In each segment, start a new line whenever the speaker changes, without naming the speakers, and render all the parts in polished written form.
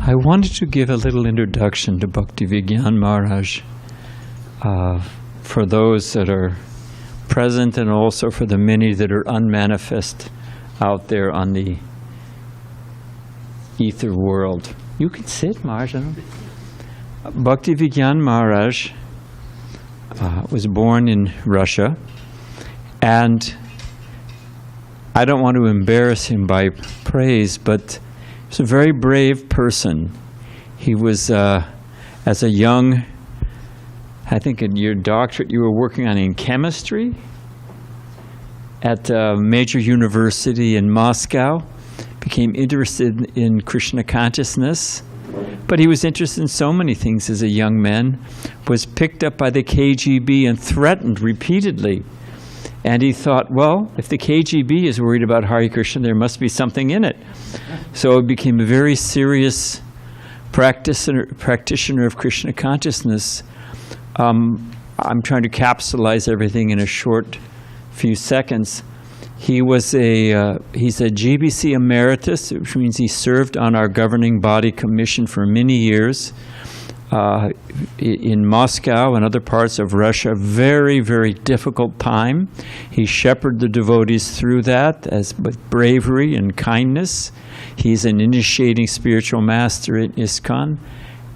I wanted to give a little introduction to Bhakti Vijnana Maharaj for those that are present and also for the many that are unmanifest out there on the ether world. You can sit, Maharaj. Bhakti Vijnana Maharaj was born in Russia, and I don't want to embarrass him by praise, but he's a very brave person. He was, as a young, I think in your doctorate you were working on in chemistry at a major university in Moscow, became interested in Krishna consciousness, but he was interested in so many things as a young man, was picked up by the KGB and threatened repeatedly. And he thought, well, if the KGB is worried about Hare Krishna, there must be something in it. So it became a very serious practitioner of Krishna consciousness. I'm trying to capsulize everything in a short few seconds. He's a GBC emeritus, which means he served on our governing body commission for many years in Moscow and other parts of Russia. Very, very difficult time. He shepherded the devotees through that with bravery and kindness. He's an initiating spiritual master at ISKCON.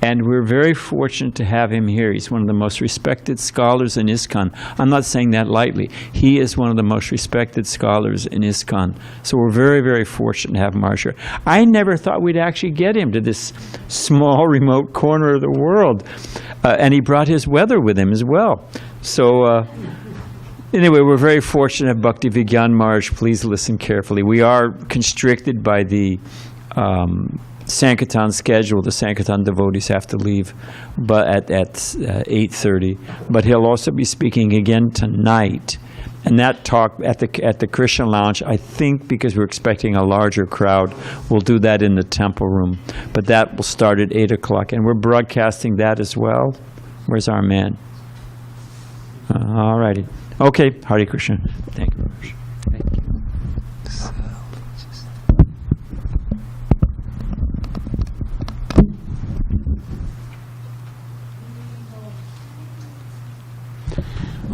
And we're very fortunate to have him here. He's one of the most respected scholars in ISKCON. I'm not saying that lightly. He is one of the most respected scholars in ISKCON. So we're very, very fortunate to have Maharaj here. I never thought we'd actually get him to this small, remote corner of the world. And he brought his weather with him as well. So anyway, we're very fortunate to have Bhakti Vijnana Maharaj. Please listen carefully. We are constricted by the Sankirtan schedule. The Sankirtan devotees have to leave but at 8:30. But he'll also be speaking again tonight. And that talk at the Krishna Lounge, I think because we're expecting a larger crowd, we'll do that in the temple room. But that will start at 8 o'clock. And we're broadcasting that as well. Where's our man? All righty. Okay, Hare Krishna. Thank you very much. Thank you.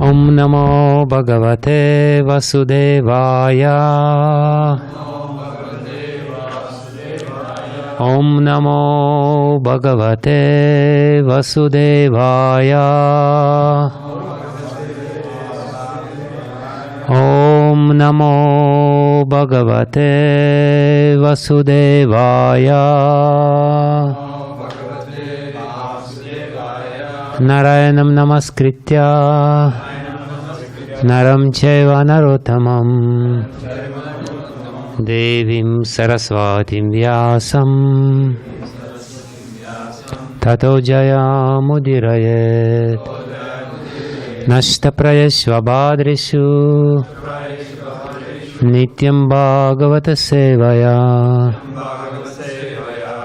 Om Namo Bhagavate Vasudevaya. Om Namo Bhagavate Vasudevaya. Om Namo Bhagavate Vasudevaya. Narayanam Namaskritya Naram Chaiva Narottamam Devim Saraswatim Vyasam Tato Jaya Mudirayet Nashta Prayeshva Bhadreshu Nityam Bhagavata Sevaya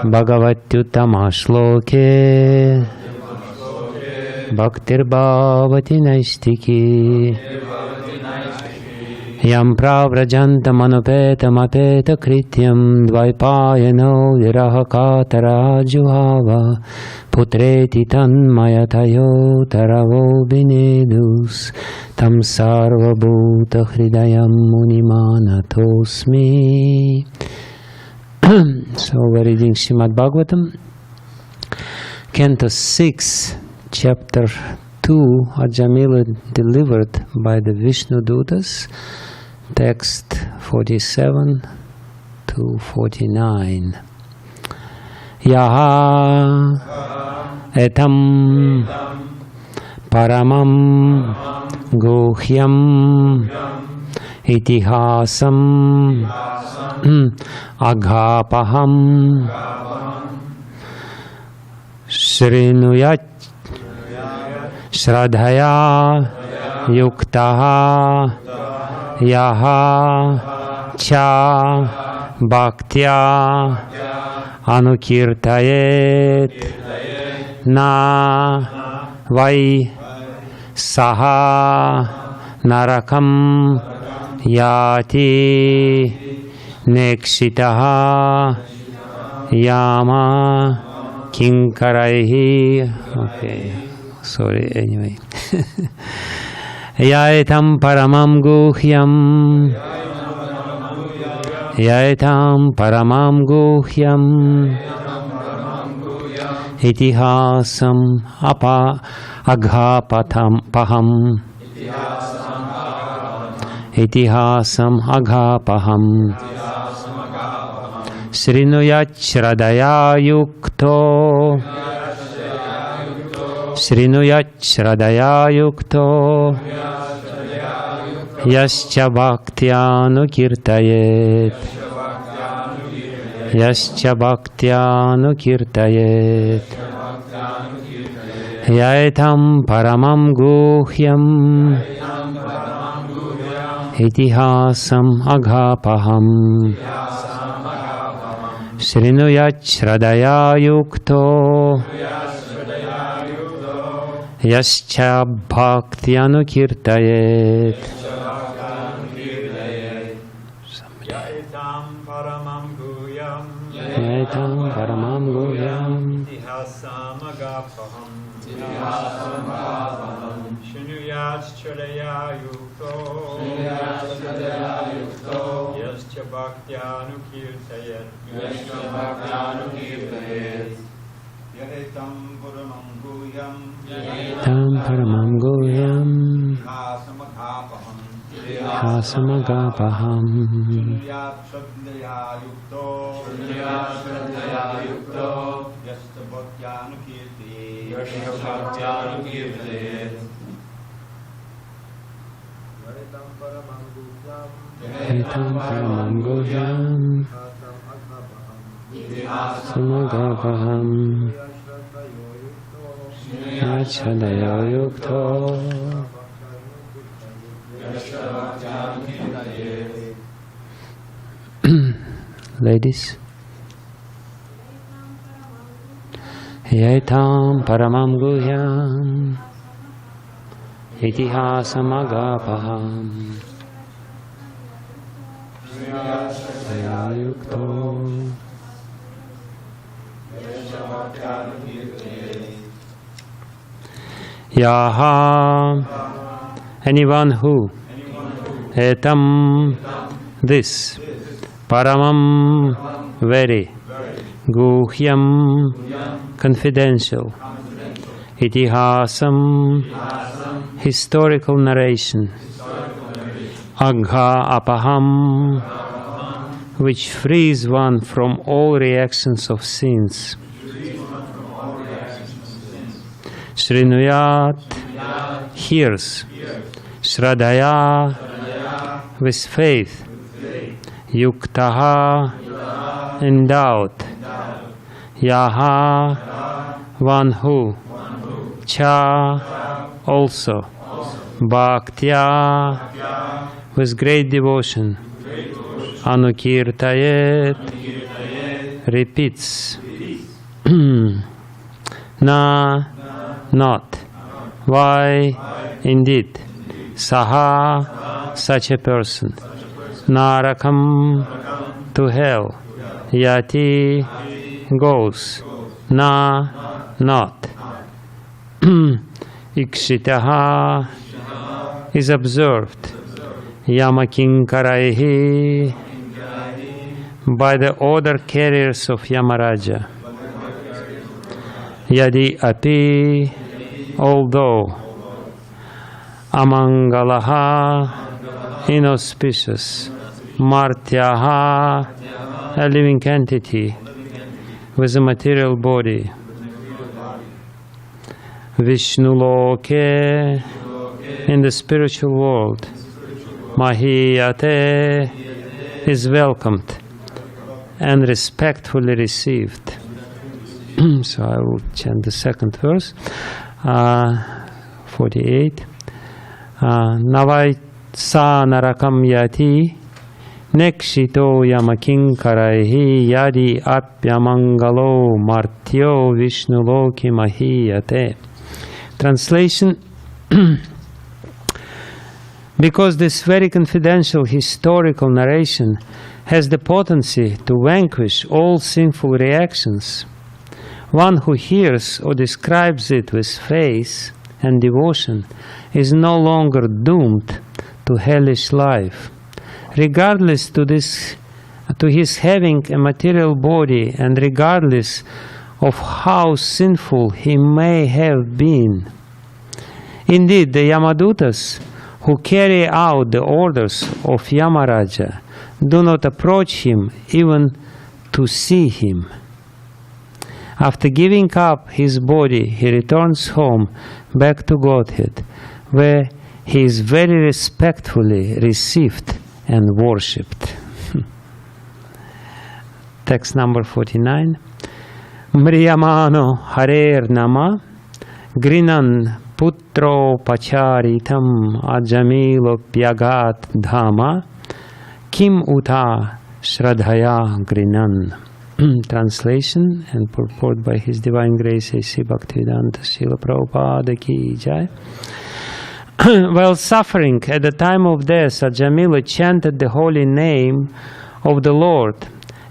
Bhagavatyuttama Shloke Bhaktir Bhavati Naistiki Yam Pravrajantam Anupetam Apeta Krityam Dvaipayano Viraha Katara Juhava Putreti Tanmayatayo Taravo Binedus Tam Sarva Bhuta Hridayam Munimanatosmi. So we're reading Srimad Bhagavatam, Canto 6, Chapter 2, Ajamila delivered by the Vishnu Dutas, text 47 to 49. Yaha etam paramam guhyam itihasam aghapaham shrinuyat Shradhaya Yuktaha Yaha Cha Bhaktya Anukirtayet Na Vai Saha Narakam Yati Nekshitaha Yama Kinkaraihi. Okay, sorry, anyway. Yaitam Paramam Guhyam. Yaitam Paramam Guhyam. Itihasam Aghapatam Paham. Itihasam Aghapaham. Srinuyat Shradaya Yukto. Srinuyat Shradaya Yukto. Yascha Bhaktyanu Kirtayet. Yascha Bhaktyanu Kirtayet. Yaitam Paramam Guhyam. Itihasam Aghapaham. Srinuyat Shradaya Yukto. Yascha Bhaktyanu Kirtayet.
Yaitam Paramam Guhyam.
Yaitam Paramam Guhyam.
Itihasam Aghapaham. Shinuyat Shradaya Yukto. Yascha Bhaktyanu Kirtayet. Yaitam Paramam Guhyam.
Yaitam Paramam Guhyam. Itihasam Aghapaham.
Shinuyat Shradaya Yukto. Yascha Bhaktyanu Kirtayet.
Yaitam Paramam Guhyam. Itihasam Aghapaham. Shradaya Yukto. Ladies. Yaitam Paramam Guhyam. Itihasam Aghapaham. Shradaya Yukto. Yaha. Anyone who. Etam. This. Paramam. Very. Guhyam. Confidential. Itihasam. Historical narration. Agha apaham. Which frees one from all reactions of sins. Srinuyat. Hears. Shradaya. With faith. Yuktaha. Endowed. Yaha. One who. Cha. Also. Bhaktya. With great devotion. Anukirtayet. Repeats. Na. Not. Why? Indeed. Saha. Such a person. Narakam. To hell. Yati. Goes. Na. Not. Ikshitaha. Is observed. Yamakinkaraihi. By the order carriers of Yamaraja. Yadi api. Although. Amangalaha. Inauspicious. Martyaha. A living entity with a material body. Vishnuloke. In the spiritual world. Mahiyate. Is welcomed and respectfully received. So I will chant the second verse. 48. Navai sa narakam yati nekshito yamakinkaraihi yadi apyamangalo martyo vishnuloki mahiyate. Translation. Because this very confidential historical narration has the potency to vanquish all sinful reactions, one who hears or describes it with faith and devotion is no longer doomed to hellish life, regardless to his having a material body and regardless of how sinful he may have been. Indeed, the Yamadutas who carry out the orders of Yamaraja do not approach him even to see him. After giving up his body, he returns home back to Godhead, where he is very respectfully received and worshipped. Text number 49. Mriyamano Harer Nama Grinan Putro Pacharitam Ajamilo Pyagat Dhama Kim Uta Shradhaya Grinan. Translation and purport by His Divine Grace A.C. Bhaktivedanta Srila Prabhupada Ki Jai. While suffering at the time of death, Ajamila chanted the holy name of the Lord,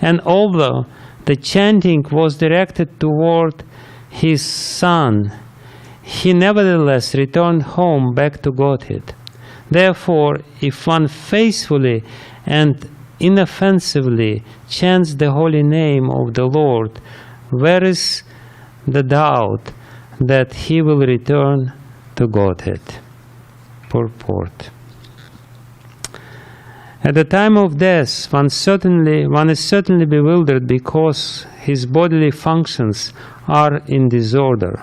and although the chanting was directed toward his son, he nevertheless returned home back to Godhead. Therefore, if one faithfully and inoffensively chants the holy name of the Lord, where is the doubt that he will return to Godhead? Purport. At the time of death, one is certainly bewildered because his bodily functions are in disorder.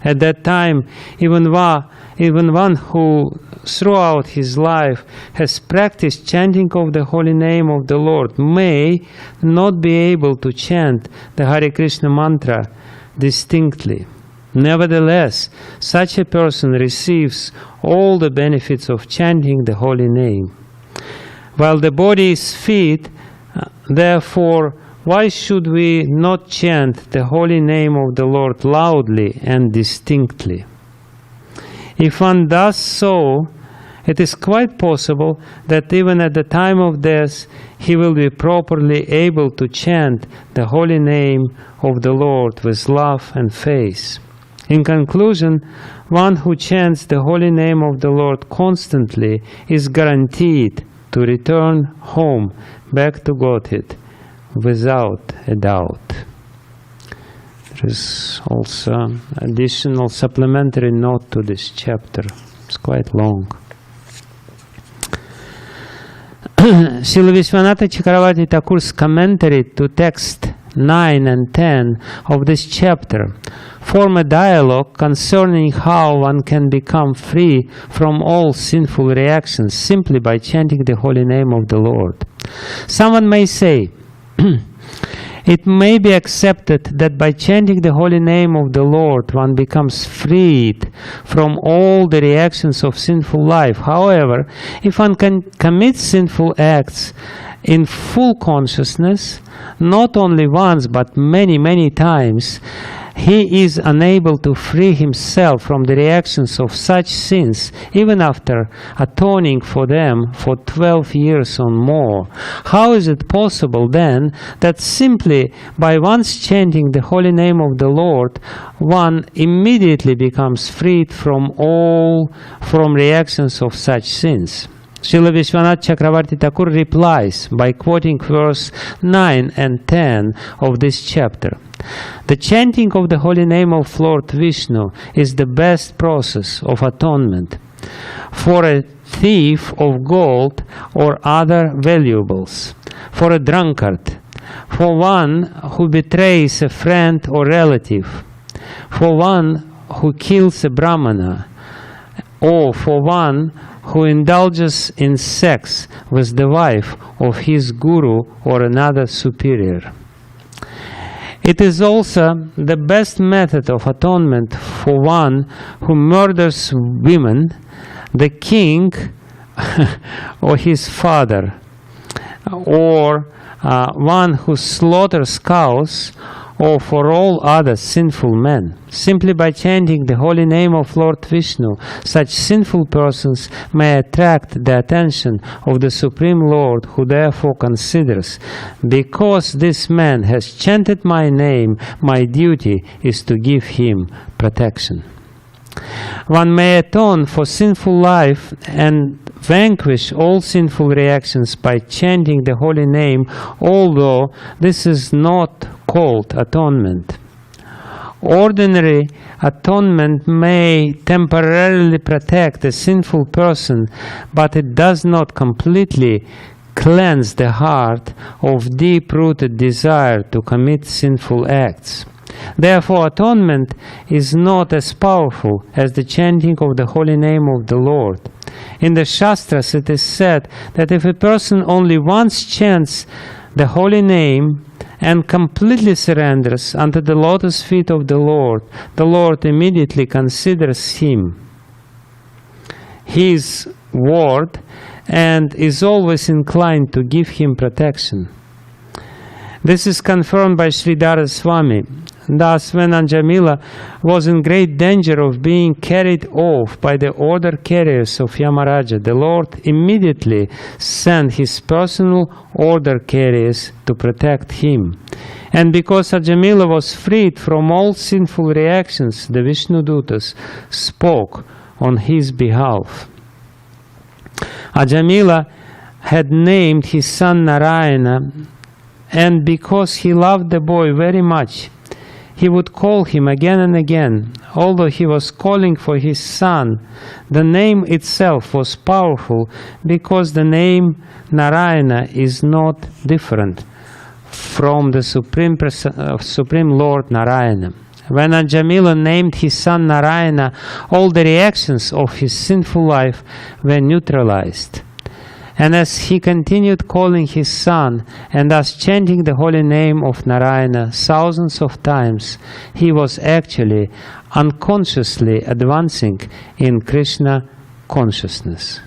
At that time, even one who throughout his life has practiced chanting of the holy name of the Lord may not be able to chant the Hare Krishna mantra distinctly. Nevertheless, such a person receives all the benefits of chanting the holy name. While the body is fit, therefore, why should we not chant the holy name of the Lord loudly and distinctly? If one does so, it is quite possible that even at the time of death, he will be properly able to chant the holy name of the Lord with love and faith. In conclusion, one who chants the holy name of the Lord constantly is guaranteed to return home back to Godhead without a doubt. There is also additional supplementary note to this chapter. It's quite long. Srila Vishwanatha Chakravarti Thakur's commentary to text 9 and 10 of this chapter form a dialogue concerning how one can become free from all sinful reactions simply by chanting the holy name of the Lord. Someone may say, it may be accepted that by chanting the holy name of the Lord one becomes freed from all the reactions of sinful life. However, if one can commit sinful acts in full consciousness, not only once but many, many times, he is unable to free himself from the reactions of such sins, even after atoning for them for 12 years or more. How is it possible then that simply by once chanting the holy name of the Lord, one immediately becomes freed from reactions of such sins? Srila Vishwanath Chakravarti Thakur replies by quoting verse 9 and 10 of this chapter. The chanting of the holy name of Lord Vishnu is the best process of atonement for a thief of gold or other valuables, for a drunkard, for one who betrays a friend or relative, for one who kills a brahmana, or for one who indulges in sex with the wife of his guru or another superior. It is also the best method of atonement for one who murders women, the king or his father, or one who slaughters cows, or for all other sinful men. Simply by chanting the holy name of Lord Vishnu, such sinful persons may attract the attention of the Supreme Lord, who therefore considers, because this man has chanted my name, my duty is to give him protection. One may atone for sinful life and vanquish all sinful reactions by chanting the holy name, although this is not called atonement. Ordinary atonement may temporarily protect a sinful person, but it does not completely cleanse the heart of deep-rooted desire to commit sinful acts. Therefore, atonement is not as powerful as the chanting of the holy name of the Lord. In the Shastras it is said that if a person only once chants the holy name and completely surrenders unto the lotus feet of the Lord immediately considers him his ward and is always inclined to give him protection. This is confirmed by Sridhara Swami. Thus, when Anjamila was in great danger of being carried off by the order carriers of Yamaraja, the Lord immediately sent his personal order carriers to protect him. And because Anjamila was freed from all sinful reactions, the Vishnudutas spoke on his behalf. Anjamila had named his son Narayana, and because he loved the boy very much, he would call him again and again. Although he was calling for his son, the name itself was powerful because the name Narayana is not different from the Supreme Lord Narayana. When Anjamila named his son Narayana, all the reactions of his sinful life were neutralized. And as he continued calling his son and thus chanting the holy name of Narayana thousands of times, he was actually unconsciously advancing in Krishna consciousness.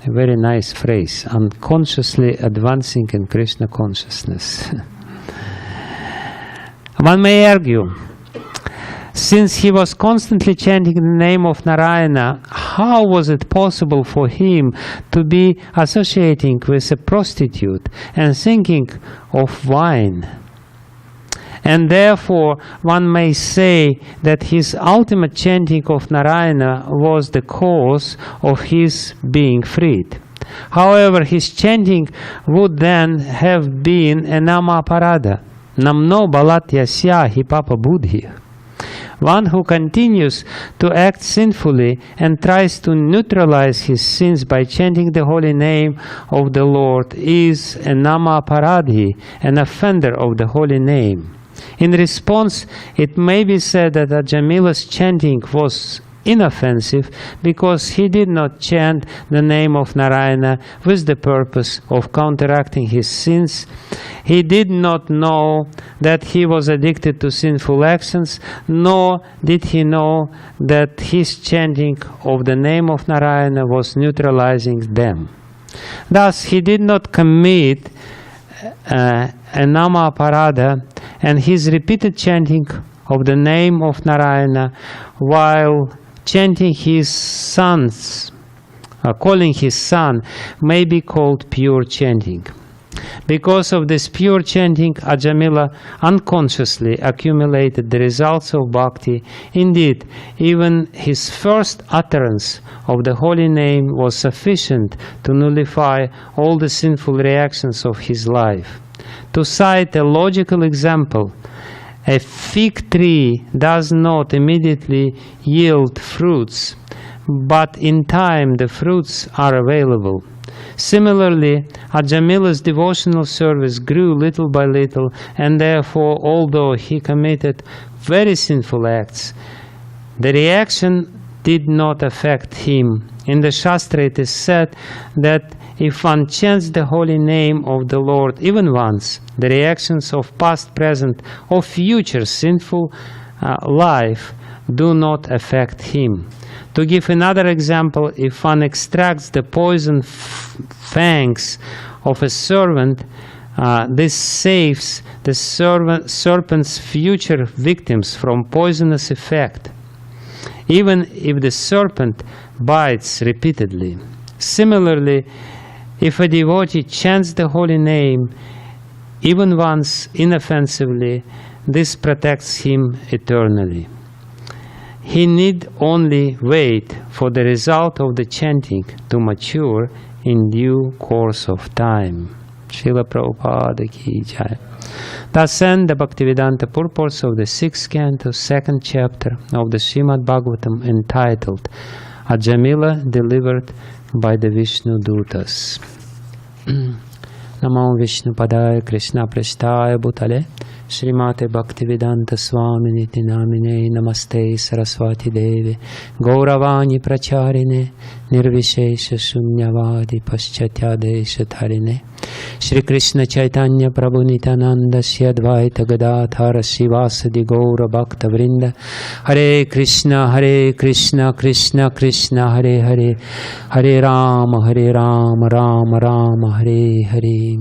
A very nice phrase, unconsciously advancing in Krishna consciousness. One may argue, since he was constantly chanting the name of Narayana, how was it possible for him to be associating with a prostitute and thinking of wine? And therefore, one may say that his ultimate chanting of Narayana was the cause of his being freed. However, his chanting would then have been a nama parada, namno balatya syahi papa buddhi. One who continues to act sinfully and tries to neutralize his sins by chanting the holy name of the Lord is a namaparadhi, an offender of the holy name. In response, it may be said that Anjamila's chanting was inoffensive because he did not chant the name of Narayana with the purpose of counteracting his sins. He did not know that he was addicted to sinful actions, nor did he know that his chanting of the name of Narayana was neutralizing them. Thus, he did not commit a nama aparada, and his repeated chanting of the name of Narayana while chanting his son's, calling his son, may be called pure chanting. Because of this pure chanting, Anjamila unconsciously accumulated the results of bhakti. Indeed, even his first utterance of the holy name was sufficient to nullify all the sinful reactions of his life. To cite a logical example, a fig tree does not immediately yield fruits, but in time the fruits are available. Similarly, Anjamila's devotional service grew little by little, and therefore, although he committed very sinful acts, the reaction did not affect him. In the Shastra it is said that if one chants the holy name of the Lord even once, the reactions of past, present, or future sinful life do not affect him. To give another example, if one extracts the poison fangs of a serpent this saves the serpent's future victims from poisonous effect, even if the serpent bites repeatedly. Similarly, if a devotee chants the holy name even once inoffensively, this protects him eternally. He need only wait for the result of the chanting to mature in due course of time. Srila Prabhupada ki jai. Thus end the Bhaktivedanta purports of the 6th canto, 2nd chapter of the Srimad Bhagavatam, entitled Ajamila delivered by the Vishnu Dutas. Namo Vishnu Padaya Krishna Prasthaya Bhutale Srimate Bhaktivedanta Swamini Namine Namaste Saraswati Devi Gauravani Pracharine Nirvishesha Sunyavadi Paschatyadesha Dharine Shri Krishna Chaitanya Prabhu Nityananda Advaita Gadadhara Sivasadi Gaura Bhakta Vrinda Hare Krishna Krishna Krishna Hare Hare Hare Rama Rama Rama Hare Hare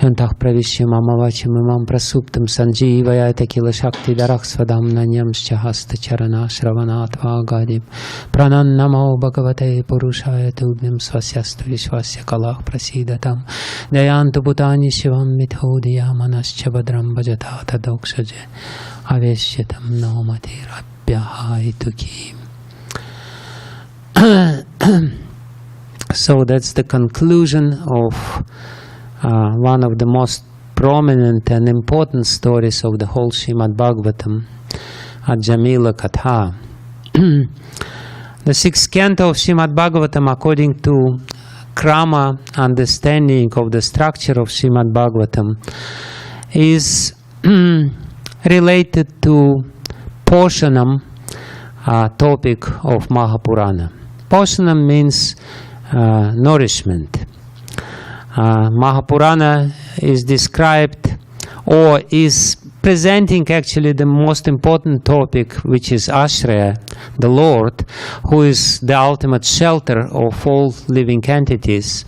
Yantah pravishya mama vacham imam prasuptam sanjivayata kila shakti darak svadam nanyamscha hasta charana shravanatva gadim pranannamo bhagavate purushaya tubhyam svasyastu vishwasya kalak prasidatam dayantu bhutani shivam mithodya manascha badram bhajata tadoksaje aveshyatam nomati rabhyahai tuki. So that's the conclusion of one of the most prominent and important stories of the whole Srimad Bhagavatam, Ajamila Katha. The 6th canto of Srimad Bhagavatam, according to Krama understanding of the structure of Srimad Bhagavatam, is related to Poshanam, topic of Mahapurana. Poshanam means nourishment. Mahapurana is described or is presenting actually the most important topic, which is Ashraya, the Lord, who is the ultimate shelter of all living entities,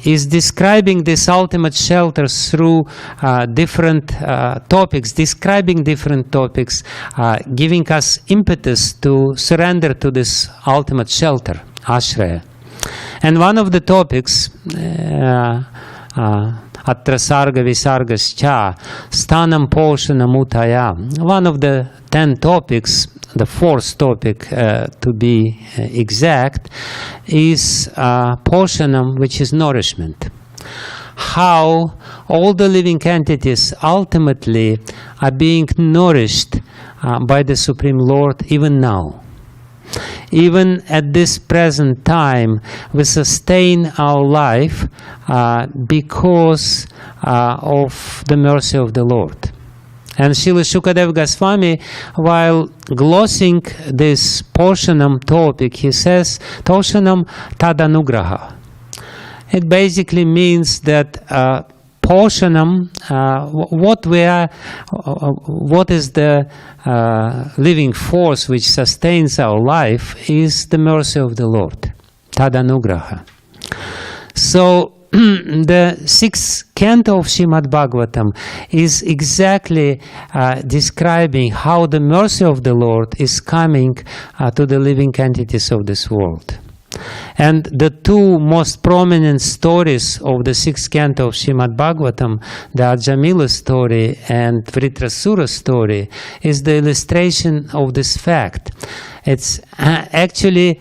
is describing this ultimate shelter through different topics, describing different topics, giving us impetus to surrender to this ultimate shelter, Ashraya. And one of the topics, Atra Sarga Visargascha, Stanam Poshanam Utaya, one of the 10 topics, the 4th topic to be exact, is Poshanam, which is nourishment. How all the living entities ultimately are being nourished by the Supreme Lord even now. Even at this present time, we sustain our life because of the mercy of the Lord. And Srila Shukadeva Goswami, while glossing this Poshanam topic, he says, Toshanam tadanugraha. It basically means that Poshanam, what is the living force which sustains our life is the mercy of the Lord, Tadanugraha. So the 6th canto of Srimad Bhagavatam is exactly describing how the mercy of the Lord is coming to the living entities of this world. And the 2 most prominent stories of the 6th canto of Srimad Bhagavatam, the Ajamila story and Vritrasura story, is the illustration of this fact. It's actually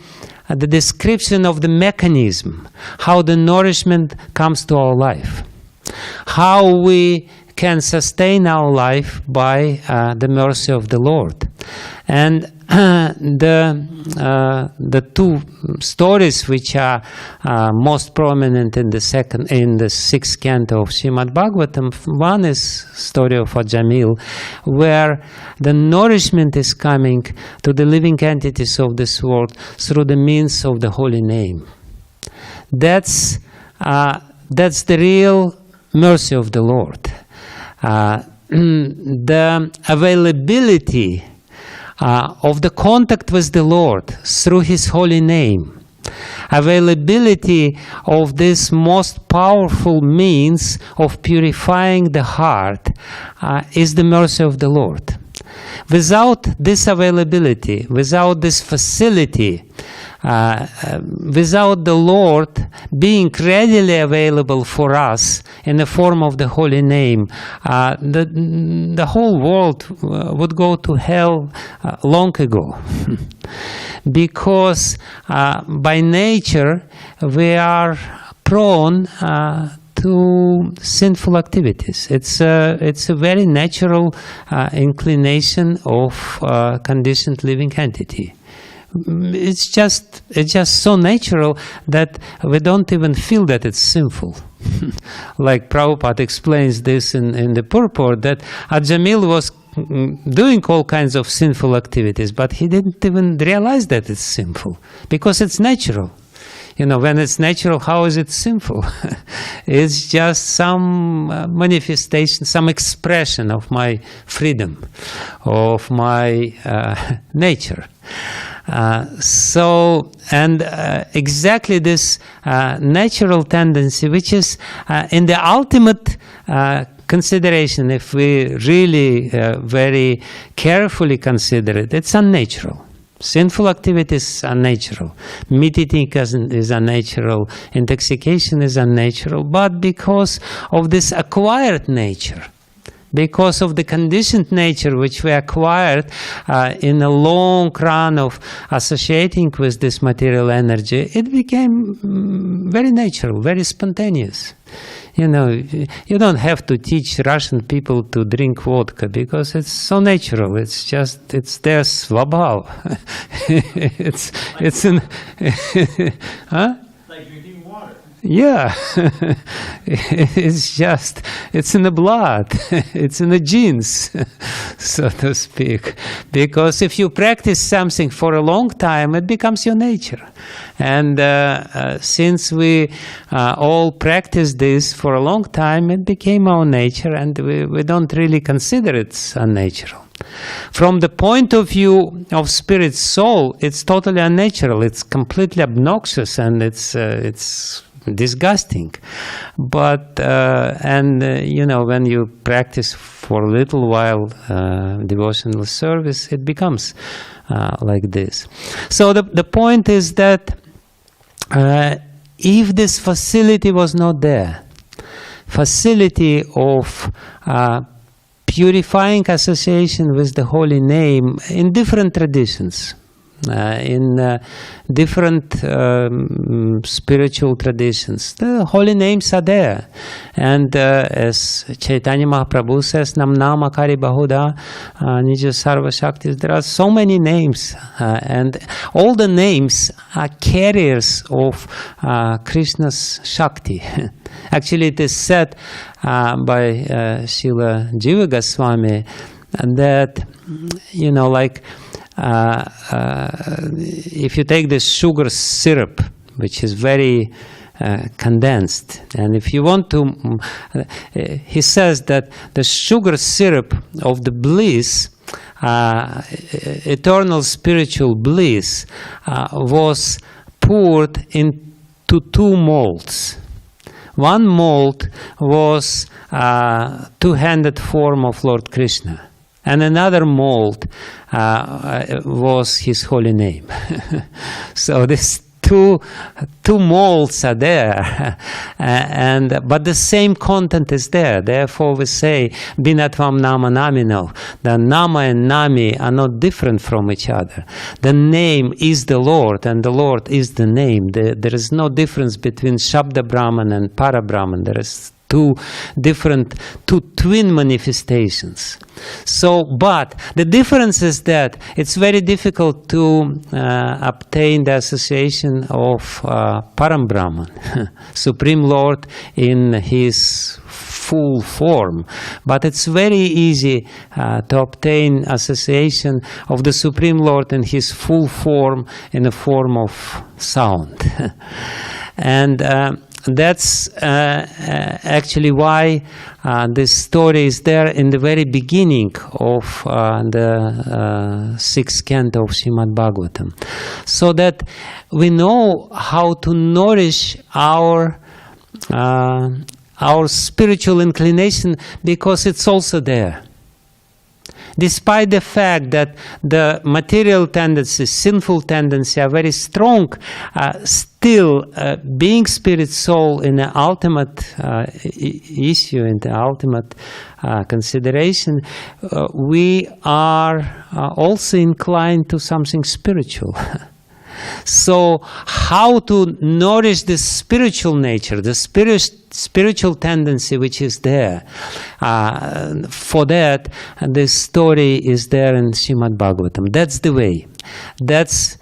the description of the mechanism, how the nourishment comes to our life, how we can sustain our life by the mercy of the Lord. And the 2 stories which are most prominent in the 6th canto of Srimad Bhagavatam, one is story of Ajamil, where the nourishment is coming to the living entities of this world through the means of the holy name. That's the real mercy of the Lord. The availability of the contact with the Lord through His holy name, Availability of this most powerful means of purifying the heart is the mercy of the Lord. Without this availability, without this facility, without the Lord being readily available for us in the form of the holy name, the whole world would go to hell long ago. Because by nature we are prone to sinful activities. It's a very natural inclination of conditioned living entity. It's just so natural that we don't even feel that it's sinful. Like Prabhupada explains this in the purport, that Ajamil was doing all kinds of sinful activities, but he didn't even realize that it's sinful, because it's natural. You know, when it's natural, how is it sinful? It's just some manifestation, some expression of my freedom, of my nature. Exactly this natural tendency, which is in the ultimate consideration, if we really very carefully consider it, it's unnatural. Sinful activities are natural. Meat eating is unnatural. Intoxication is unnatural. But because of this acquired nature, because of the conditioned nature which we acquired in a long run of associating with this material energy, it became very natural, very spontaneous. You know, you don't have to teach Russian people to drink vodka because it's so natural. It's their svabhav. it's in, huh?
Like drinking water.
Yeah, it's in the blood, it's in the genes, so to speak. Because if you practice something for a long time, it becomes your nature. And since we all practice this for a long time, it became our nature, and we don't really consider it unnatural. From the point of view of spirit soul, it's totally unnatural. It's completely obnoxious, and it's disgusting. But you know, when you practice for a little while devotional service, it becomes like this. So the point is that if this facility was not there, facility of purifying association with the holy name in different traditions, in different spiritual traditions, the holy names are there. And as Chaitanya Mahaprabhu says, Nam Nama Kari Bahuda Nija Sarva Shaktis, there are so many names, and all the names are carriers of Krishna's Shakti. Actually, it is said by Srila Jiva Goswami that, you know, like, if you take this sugar syrup, which is very condensed, and if you want to, he says that the sugar syrup of the bliss, eternal spiritual bliss, was poured into two molds. One mold was two-handed form of Lord Krishna, and another mold was his holy name. So these two molds are there, but the same content is there. Therefore we say Binatvam Nama Namino. The Nama and Nami are not different from each other. The name is the Lord, and the Lord is the name. There is no difference between Shabda Brahman and Para Brahman. There is two twin manifestations. So, but the difference is that it's very difficult to obtain the association of Param Brahman, Supreme Lord in his full form. But it's very easy to obtain association of the Supreme Lord in his full form, in the form of sound. And that's actually why this story is there in the very beginning of the 6th canto of Srimad Bhagavatam, so that we know how to nourish our spiritual inclination, because it's also there. Despite the fact that the material tendencies, sinful tendencies are very strong, still being spirit soul in the ultimate issue, in the ultimate consideration, we are also inclined to something spiritual. So how to nourish this spiritual nature, the spiritual tendency which is there? For that, this story is there in Srimad Bhagavatam. That's the way. That's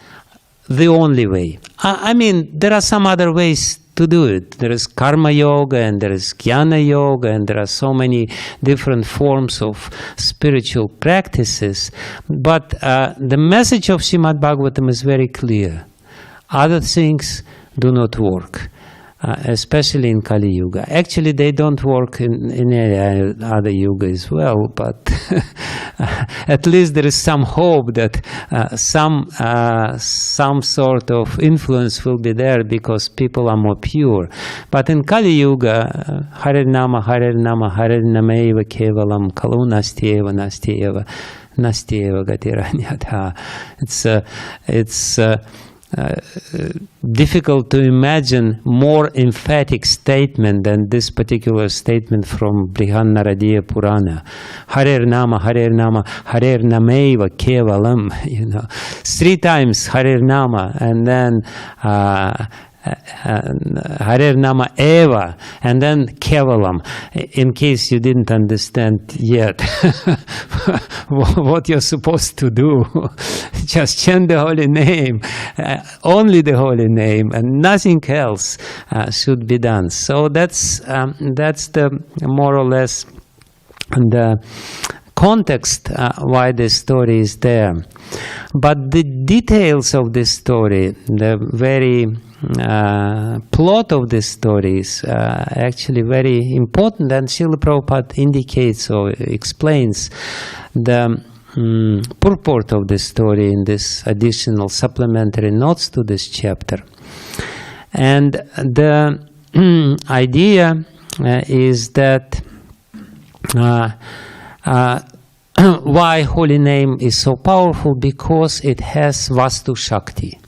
the only way. I mean, there are some other ways to do it. There is karma yoga, and there is jnana yoga, and there are so many different forms of spiritual practices. But the message of Srimad Bhagavatam is very clear. Other things do not work, especially in Kali Yuga. Actually, they don't work in any other yuga as well, but at least there is some hope that some sort of influence will be there, because people are more pure. But in Kali Yuga, Hare Nama, Hare Nama, Hare Nameva Kevalam, Kalu Nastyeva, Nastyeva, Nastyeva Gatiranyatha. It's difficult to imagine more emphatic statement than this particular statement from Brihanaradiya Purana. Hare Nama, Hare Nama, Hare Nameva Kevalam. 3 times Hare Nama, and then Hare Nama Eva, and then Kevalam. In case you didn't understand yet what you're supposed to do, just chant the holy name, only the holy name, and nothing else should be done. So that's the more or less the context why this story is there. But the details of this story, the very plot of this story is actually very important, and Srila Prabhupada indicates or explains the purport of this story in this additional supplementary notes to this chapter. And the idea is that why holy name is so powerful, because it has Vastu Shakti.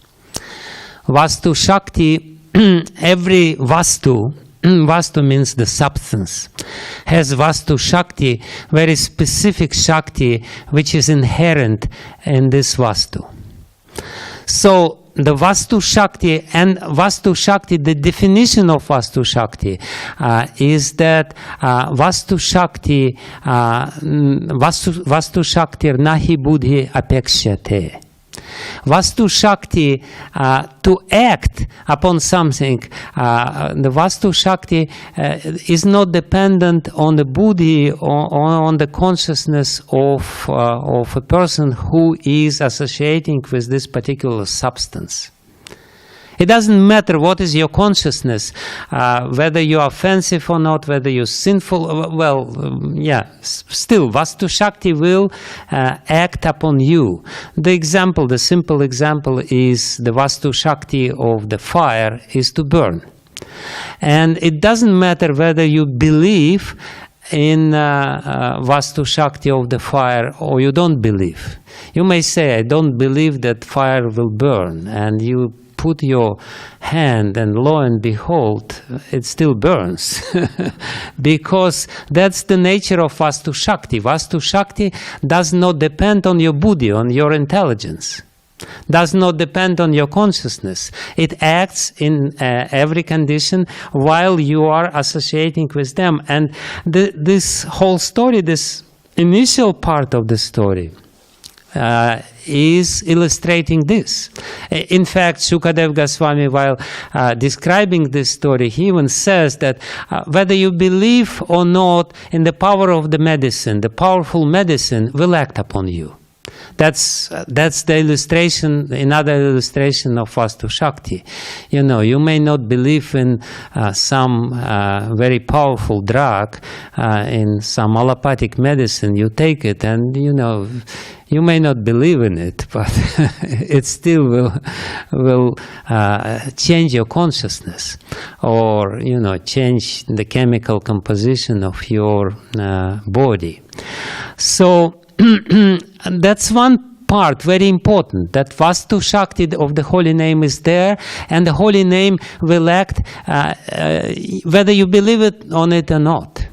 Vastu Shakti, every Vastu, Vastu means the substance, has Vastu Shakti, very specific Shakti, which is inherent in this Vastu. So the Vastu Shakti, and Vastu Shakti, the definition of Vastu Shakti is that Vastu Shakti, Vastu Shaktir nahi buddhi apekshate. Vastu Shakti, to act upon something, the Vastu Shakti is not dependent on the buddhi, on the consciousness of a person who is associating with this particular substance. It doesn't matter what is your consciousness, whether you are offensive or not, whether you're sinful. Still, Vastu Shakti will act upon you. The simple example is the Vastu Shakti of the fire is to burn. And it doesn't matter whether you believe in Vastu Shakti of the fire or you don't believe. You may say, I don't believe that fire will burn, and you put your hand, and lo and behold, it still burns. Because that's the nature of Vastu Shakti. Vastu Shakti does not depend on your buddhi, on your intelligence. Does not depend on your consciousness. It acts in every condition while you are associating with them. And this whole story, this initial part of the story, is illustrating this. In fact, Shukadev Goswami, while describing this story, he even says that whether you believe or not in the power of the medicine, the powerful medicine will act upon you. that's the illustration, another illustration of Vastu Shakti. You know, you may not believe in some very powerful drug, in some allopathic medicine. You take it, and you know, you may not believe in it, but it still will change your consciousness, or you know, change the chemical composition of your body. So that's one part, very important, that Vastu Shakti of the holy name is there, and the holy name will act whether you believe it on it or not.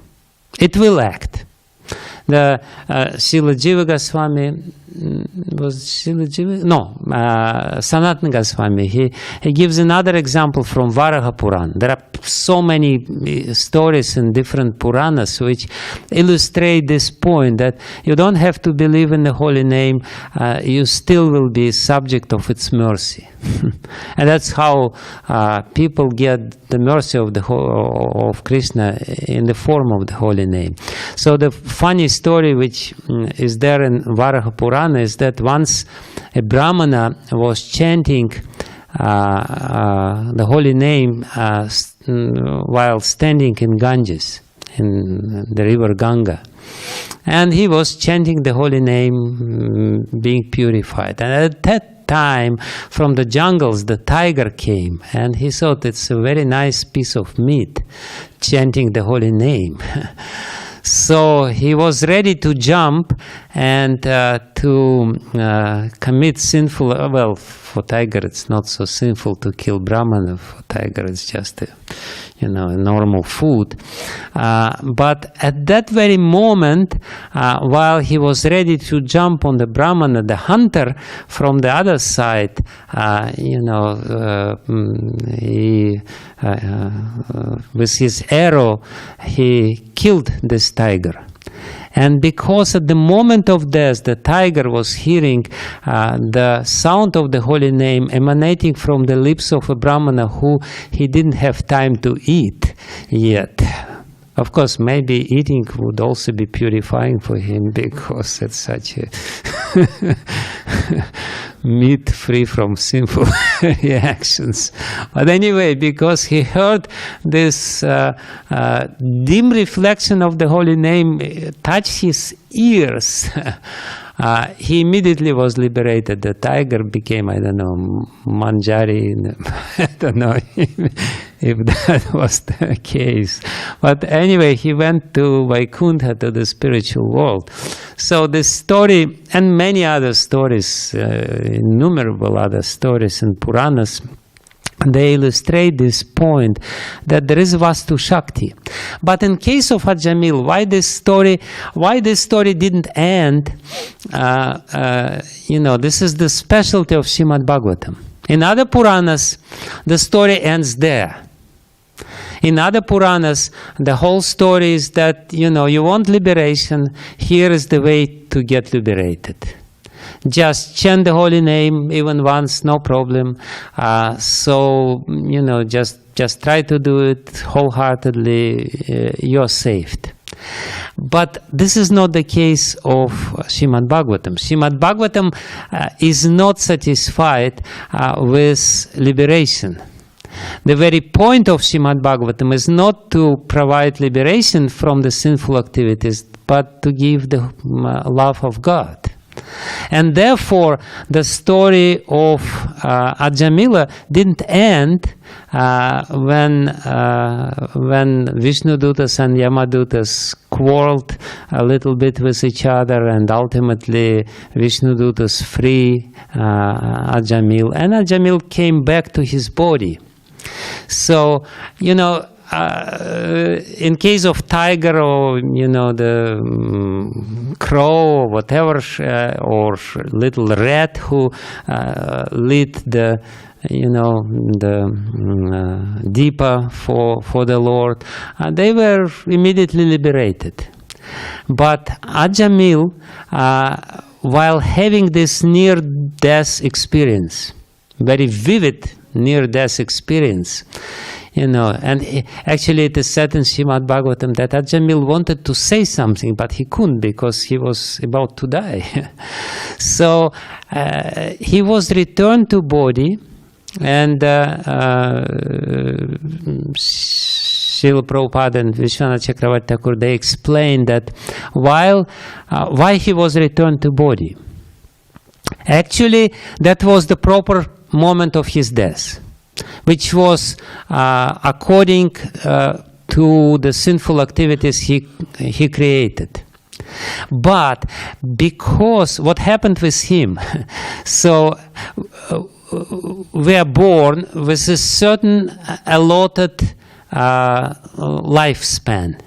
It will act. The Srila Jiva Goswami, was Srila Jiva? No, Sanatana Goswami, he gives another example from Varaha Purana. There are so many stories in different Puranas which illustrate this point, that you don't have to believe in the holy name, you still will be subject of its mercy. And that's how people get the mercy of of Krishna in the form of the holy name. So the funny story which is there in Varaha Purana is that once a Brahmana was chanting the holy name while standing in Ganges, in the river Ganga. And he was chanting the holy name, being purified. And at that time, from the jungles, the tiger came, and he thought it's a very nice piece of meat, chanting the holy name. So he was ready to jump and to commit sinful, well, for tiger it's not so sinful to kill Brahmana, for tiger it's just a normal food. But at that very moment, while he was ready to jump on the Brahmana, the hunter from the other side, with his arrow, he killed this tiger. And because at the moment of death, the tiger was hearing the sound of the holy name emanating from the lips of a Brahmana who he didn't have time to eat yet. Of course, maybe eating would also be purifying for him, because it's such a meat free from sinful reactions. But anyway, because he heard this dim reflection of the holy name touch his ears, he immediately was liberated. The tiger became, I don't know, Manjari. I don't know if that was the case. But anyway, he went to Vaikuntha, to the spiritual world. So this story, and many other stories, innumerable other stories in Puranas, they illustrate this point that there is Vastu Shakti. But in case of Ajamil, why this story didn't end? This is the specialty of Srimad Bhagavatam. In other Puranas, the story ends there. In other Puranas, the whole story is that, you want liberation, here is the way to get liberated. Just chant the holy name even once, no problem. Just try to do it wholeheartedly, you're saved. But this is not the case of Srimad Bhagavatam. Srimad Bhagavatam is not satisfied with liberation. The very point of Srimad Bhagavatam is not to provide liberation from the sinful activities, but to give the love of God. And therefore, the story of Ajamila didn't end when Vishnudutas and Yamadutas quarreled a little bit with each other, and ultimately Vishnudutas free Ajamil, and Ajamil came back to his body. So, in case of tiger, or the crow, or whatever, or little rat who lit the deepa for the Lord, they were immediately liberated. But Ajamil, while having this near-death experience, very vivid near-death experience, And actually it is said in Srimad Bhagavatam that Ajamil wanted to say something, but he couldn't because he was about to die. So he was returned to body, and Srila Prabhupada and Vishwanath Chakravarti Thakur, they explained that why he was returned to body. Actually, that was the proper moment of his death, which was according to the sinful activities he created. But because what happened with him, so we are born with a certain allotted lifespan.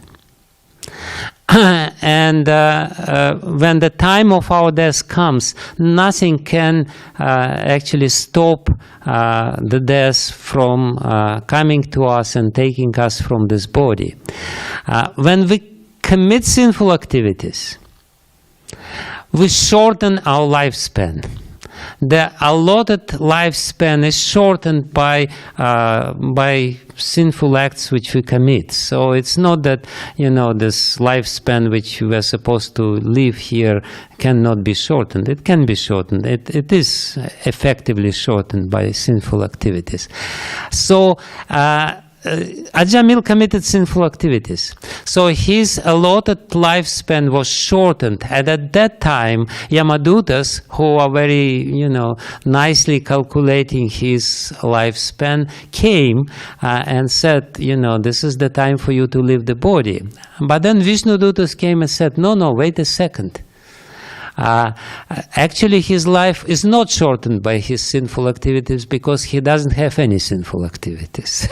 And when the time of our death comes, nothing can actually stop the death from coming to us and taking us from this body. When we commit sinful activities, we shorten our lifespan. The allotted lifespan is shortened by sinful acts which we commit. So it's not that, this lifespan which we are supposed to live here cannot be shortened. It can be shortened. It is effectively shortened by sinful activities. So Ajamil committed sinful activities. So his allotted lifespan was shortened. And at that time, Yamadutas, who are very, nicely calculating his lifespan, came and said, this is the time for you to leave the body. But then Vishnudutas came and said, no, wait a second. Actually, his life is not shortened by his sinful activities because he doesn't have any sinful activities.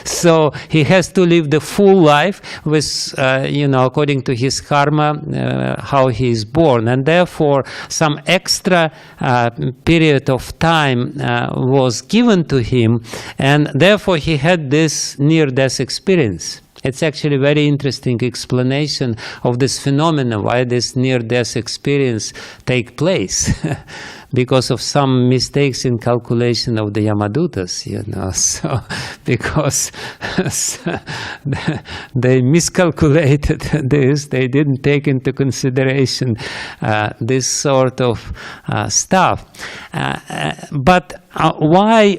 So he has to live the full life with, according to his karma, how he is born. And therefore, some extra period of time was given to him, and therefore he had this near-death experience. It's actually a very interesting explanation of this phenomenon, why this near-death experience take place. Because of some mistakes in calculation of the Yamadutas, so because they miscalculated this, they didn't take into consideration this sort of stuff. But why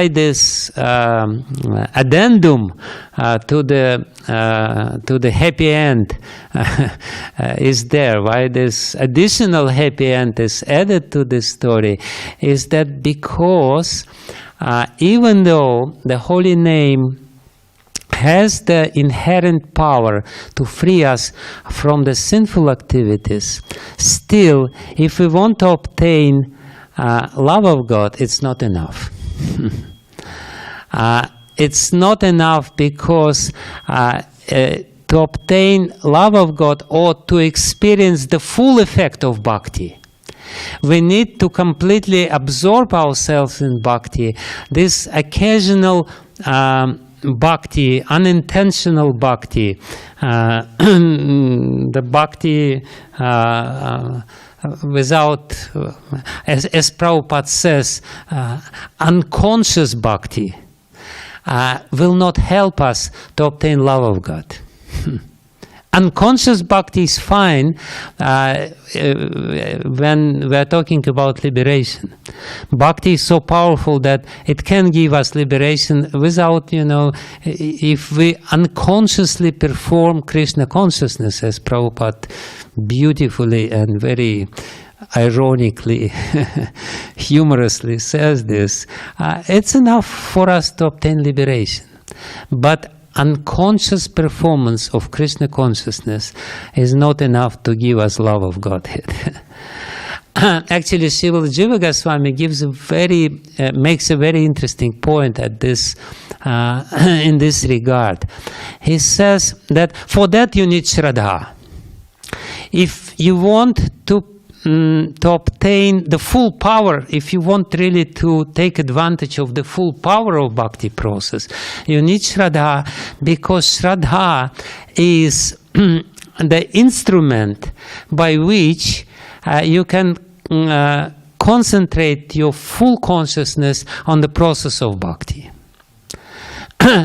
this addendum to the happy end is there? Why this additional happy end is added to this story? Is that because even though the holy name has the inherent power to free us from the sinful activities, still, if we want to obtain love of God, it's not enough. It's not enough because to obtain love of God or to experience the full effect of bhakti, we need to completely absorb ourselves in bhakti. This occasional bhakti, unintentional bhakti, the bhakti without, as Prabhupada says, unconscious bhakti, will not help us to obtain love of God. Unconscious bhakti is fine when we are talking about liberation. Bhakti is so powerful that it can give us liberation without, if we unconsciously perform Krishna consciousness, as Prabhupada beautifully and very ironically, humorously says this, it's enough for us to obtain liberation. But unconscious performance of Krishna consciousness is not enough to give us love of Godhead. Actually, Srila Jiva Goswami makes a very interesting point at this, in this regard. He says that for that you need Shraddha. If you want to obtain the full power, if you want really to take advantage of the full power of bhakti process, you need Shraddha, because Shraddha is the instrument by which you can concentrate your full consciousness on the process of bhakti.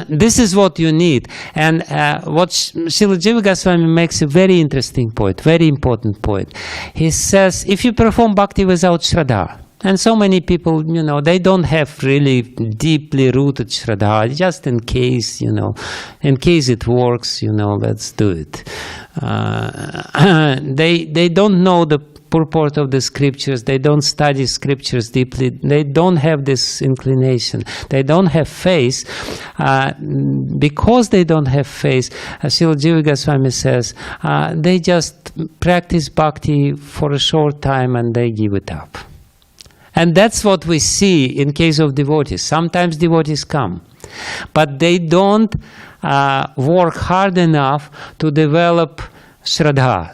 this is what you need. And what Srila Jiva Goswami makes a very interesting point, very important point. He says, if you perform bhakti without Shraddha, and so many people, they don't have really deeply rooted Shraddha, just in case, in case it works, let's do it. They don't know the purport of the scriptures, they don't study scriptures deeply, they don't have this inclination, they don't have faith. Because they don't have faith, Srila Jiva Goswami says, they just practice bhakti for a short time and they give it up. And that's what we see in case of devotees. Sometimes devotees come, but they don't work hard enough to develop Shraddha,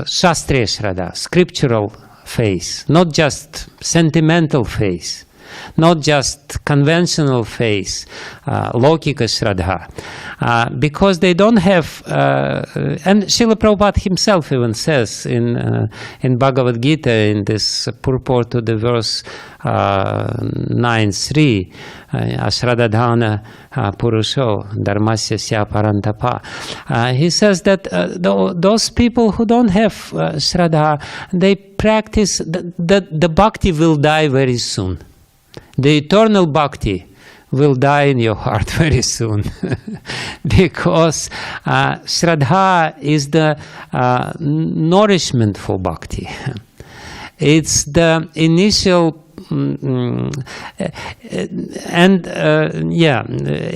Shastriya Shraddha, scriptural faith, not just sentimental faith, not just conventional faith, Lokika Shraddha, because they don't have, and Srila Prabhupada himself even says in Bhagavad Gita, in this purport to the verse 9.3, Ashradadhana Purusho Dharmasya Sya Parantapa. He says that those people who don't have Shraddha, they practice, the bhakti will die very soon. The eternal bhakti will die in your heart very soon. Because Shraddha is the nourishment for bhakti. It's the initial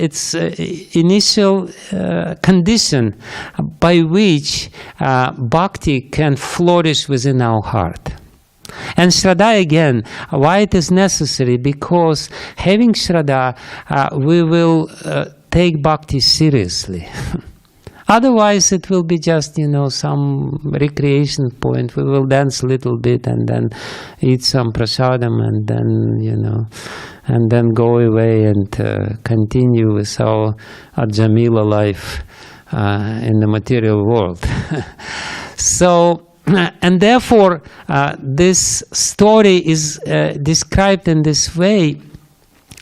it's initial condition by which bhakti can flourish within our heart. And Shraddha again, why it is necessary? Because having Shraddha, we will take bhakti seriously. Otherwise, it will be just, some recreation point. We will dance a little bit and then eat some prasadam and then, and then go away and continue with our Jamila life in the material world. So, and therefore, this story is described in this way.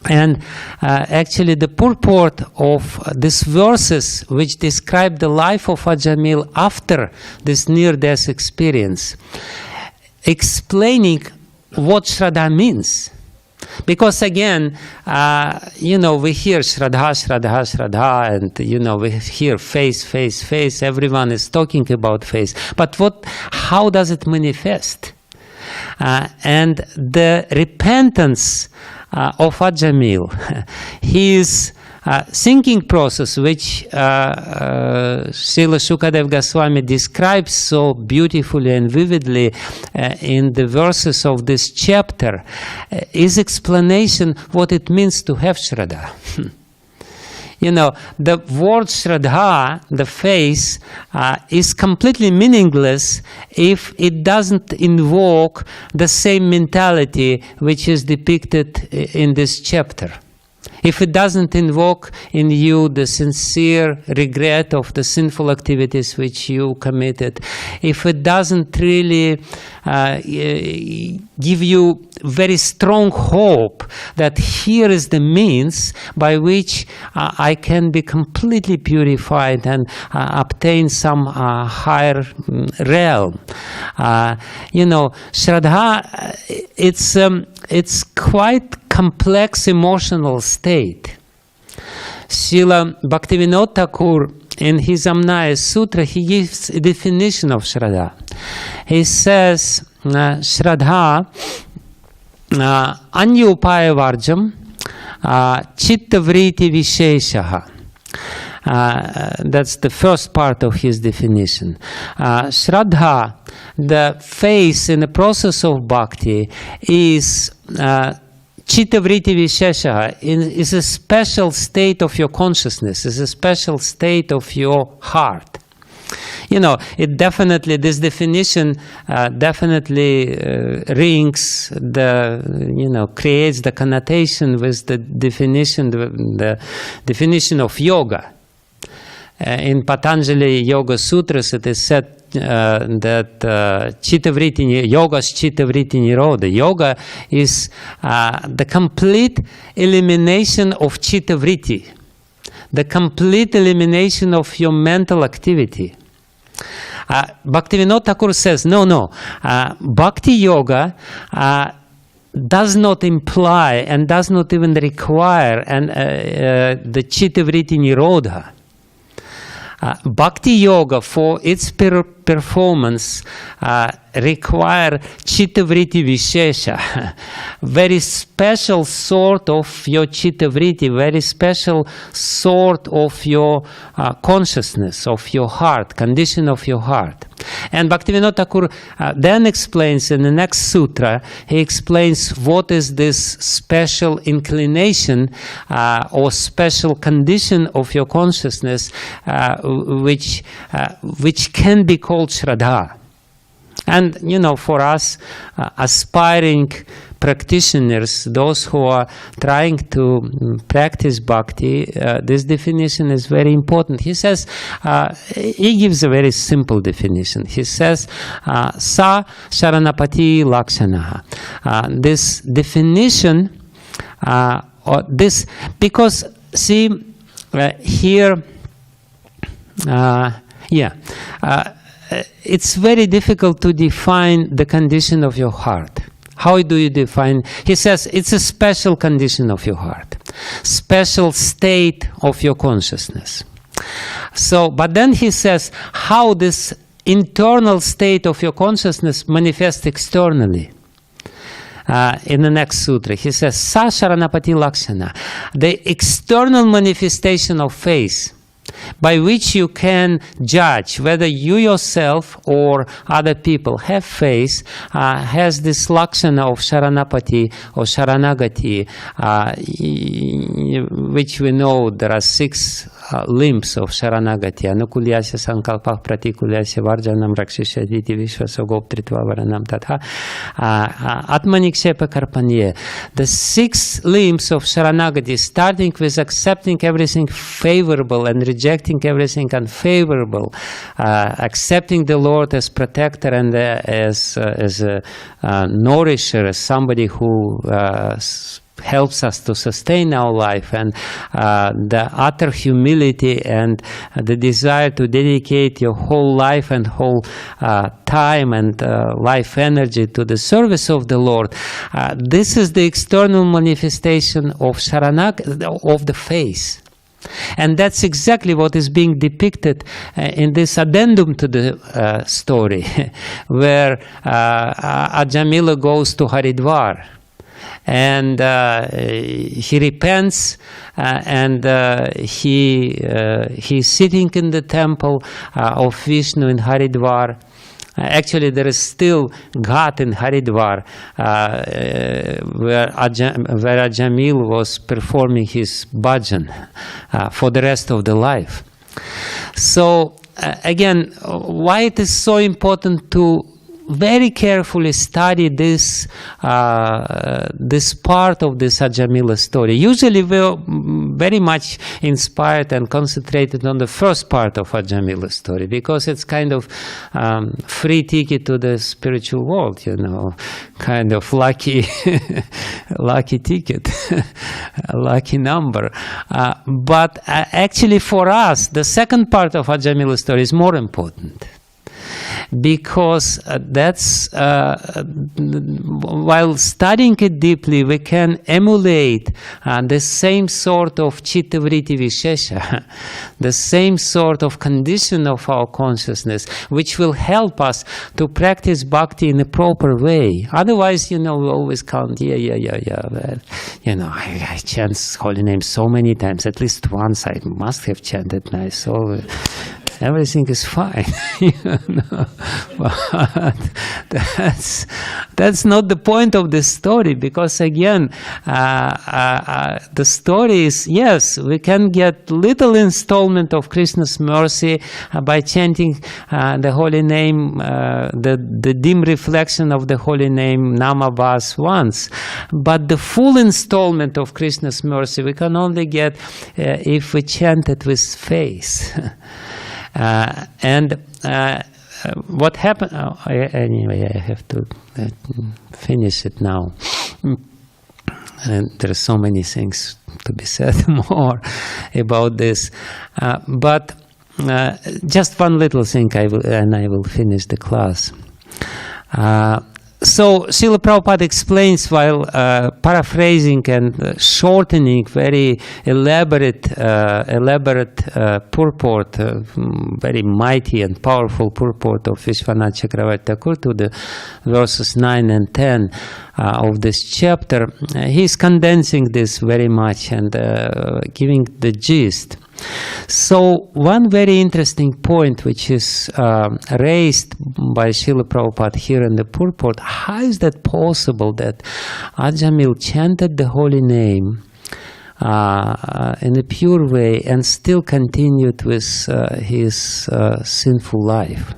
And actually the purport of these verses which describe the life of Ajamil after this near-death experience, explaining what Shraddha means. Because again, we hear Shraddha, Shraddha, Shraddha, and we hear faith, everyone is talking about faith. But how does it manifest? And the repentance of Ajamil, his thinking process, which Srila Shukadev Goswami describes so beautifully and vividly in the verses of this chapter, is explanation what it means to have Shraddha. The word Shraddha, the faith, is completely meaningless if it doesn't invoke the same mentality which is depicted in this chapter. If it doesn't invoke in you the sincere regret of the sinful activities which you committed, if it doesn't really give you very strong hope that here is the means by which I can be completely purified and obtain some higher realm. Shraddha, it's quite complex emotional state. Srila Bhaktivinoda Thakur, in his Amnaya Sutra, he gives a definition of Shraddha. He says, Shraddha, Anya Upaya Varjam, Chitta Vriti Visheshaha. That's the first part of his definition. Shraddha, the faith in the process of bhakti, is Chitta Vritti Vishesha, is a special state of your consciousness, is a special state of your heart. It definitely, this definition definitely rings creates the connotation with the definition of yoga. In Patanjali Yoga Sutras, it is said that Chitta Vritti, yoga's Chitta Vritti Nirodha. Yoga is the complete elimination of Chitta Vritti. the complete elimination of your mental activity. Bhaktivinoda Thakur says, no. Bhakti yoga does not imply and does not even require the chitta-vritti nirodha. Bhakti yoga, for its performance, require chitta-vritti vishesha, very special sort of your chitta-vritti, very special sort of your consciousness, of your heart, condition of your heart. And Bhaktivinoda Thakur then explains in the next sutra, he explains what is this special inclination or special condition of your consciousness which can be called Shraddha. And, for us aspiring practitioners, those who are trying to practice bhakti, this definition is very important. He says, he gives a very simple definition. He says, sa sharanapati lakshanaha. This definition, because see, here, it's very difficult to define the condition of your heart. How do you define? He says it's a special condition of your heart, special state of your consciousness. So, but then he says how this internal state of your consciousness manifests externally. In the next sutra, he says, Sa Sharanapati Lakshana, the external manifestation of faith, by which you can judge whether you yourself or other people have faith, has this lakshana of Sharanapati or Sharanagati, which we know there are 6 limbs of Sharanagati. Anukulyasya sankalpah pratikulyasya varjanam rakshishaditi vishvasa goptritva varanam tatha atmanikshepa karpanye. The 6 limbs of Sharanagati, starting with accepting everything favorable and rejecting everything unfavorable, accepting the Lord as protector and as a nourisher, as somebody who helps us to sustain our life, and the utter humility and the desire to dedicate your whole life and whole time and life energy to the service of the Lord. This is the external manifestation of of the faith. And that's exactly what is being depicted in this addendum to the story, where Ajamila goes to Haridwar. And he repents, and he's sitting in the temple of Vishnu in Haridwar. Actually, there is still Ghat in Haridwar, where Ajamil was performing his bhajan for the rest of the life. So, again, why it is so important to very carefully study this this part of this Ajamila story. Usually we're very much inspired and concentrated on the first part of Ajamila story, because it's kind of free ticket to the spiritual world, kind of lucky lucky ticket, lucky number. But actually for us, the second part of Ajamila story is more important. Because that's, while studying it deeply, we can emulate the same sort of chitta-vritti vishesha, the same sort of condition of our consciousness, which will help us to practice bhakti in a proper way. Otherwise, we always count, I chant holy name so many times, at least once I must have chanted nice, so everything is fine. But that's not the point of the story, because again, the story is, yes, we can get little installment of Krishna's mercy by chanting the holy name, the dim reflection of the holy name Namabhas once. But the full installment of Krishna's mercy we can only get if we chant it with faith. What happened? Anyway, I have to finish it now. And there are so many things to be said more about this. But just one little thing, I will finish the class. So Srila Prabhupada explains, while paraphrasing and shortening very elaborate purport, very mighty and powerful purport of Vishwanath Chakravarti Thakur to the verses 9 and 10 of this chapter. He's condensing this very much and giving the gist. So one very interesting point which is raised by Srila Prabhupada here in the purport: how is that possible that Ajamil chanted the holy name in a pure way and still continued with his sinful life?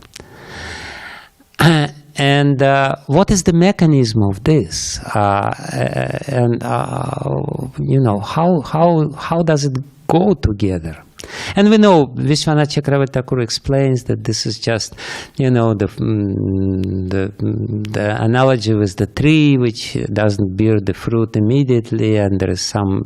And what is the mechanism of this? And how does it go together? And we know Vishwanath Chakravarti Thakur explains that this is just, the analogy with the tree which doesn't bear the fruit immediately, and there is some,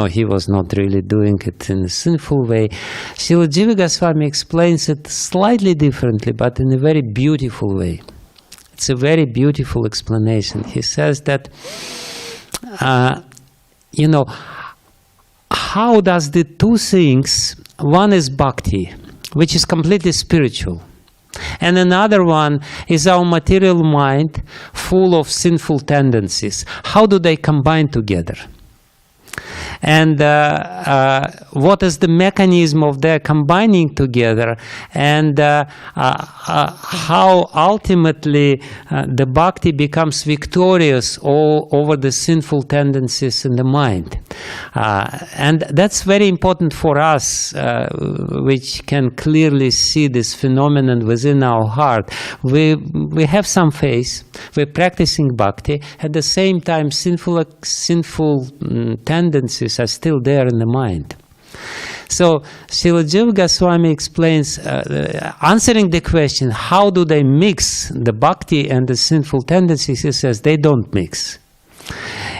he was not really doing it in a sinful way. Srila Jiva Goswami explains it slightly differently, but in a very beautiful way. It's a very beautiful explanation. He says that, how does the two things, one is bhakti, which is completely spiritual, and another one is our material mind full of sinful tendencies. How do they combine together? And what is the mechanism of their combining together, and how ultimately the bhakti becomes victorious over the sinful tendencies in the mind. And that's very important for us, which can clearly see this phenomenon within our heart. We have some faith, we're practicing bhakti, at the same time sinful tendencies are still there in the mind. So Srila Jiva Goswami explains, answering the question, how do they mix the bhakti and the sinful tendencies? He says they don't mix.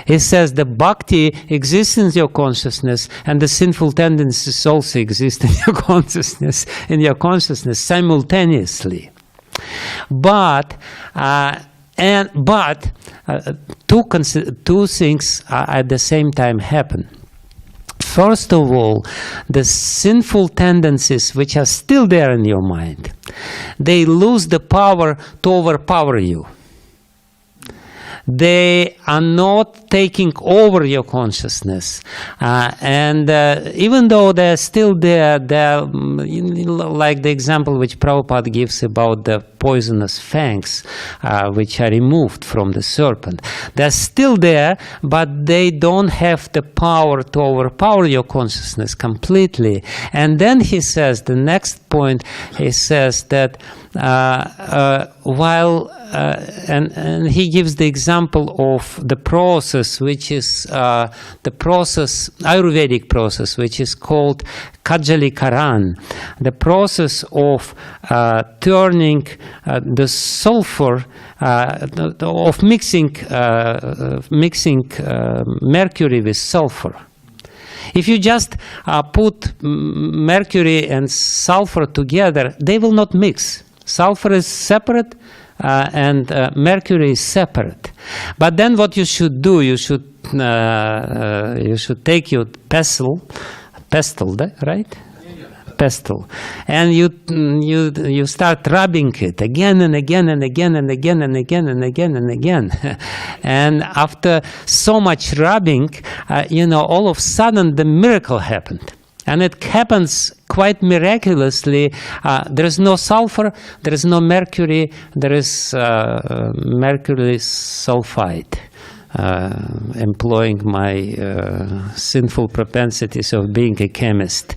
He says the bhakti exists in your consciousness, and the sinful tendencies also exist in your consciousness simultaneously. But two things at the same time happen. First of all, the sinful tendencies which are still there in your mind, they lose the power to overpower you. They are not taking over your consciousness. And even though they're still there, they're like the example which Prabhupada gives about the poisonous fangs which are removed from the serpent. They're still there, but they don't have the power to overpower your consciousness completely. And then he says, the next point, he says that and he gives the example of the process, which is the process, Ayurvedic process, which is called Kajalikaran, the process of turning the sulfur, of mixing mercury with sulfur. If you just put mercury and sulfur together, they will not mix. Sulfur is separate and mercury is separate. But then what you should do, you should take your pestle, right? Pestle, and you start rubbing it again and again and again and again and again and again and again. And after so much rubbing, all of a sudden the miracle happened. And it happens quite miraculously. There is no sulfur, there is no mercury, there is mercury sulfide. Employing my sinful propensities of being a chemist.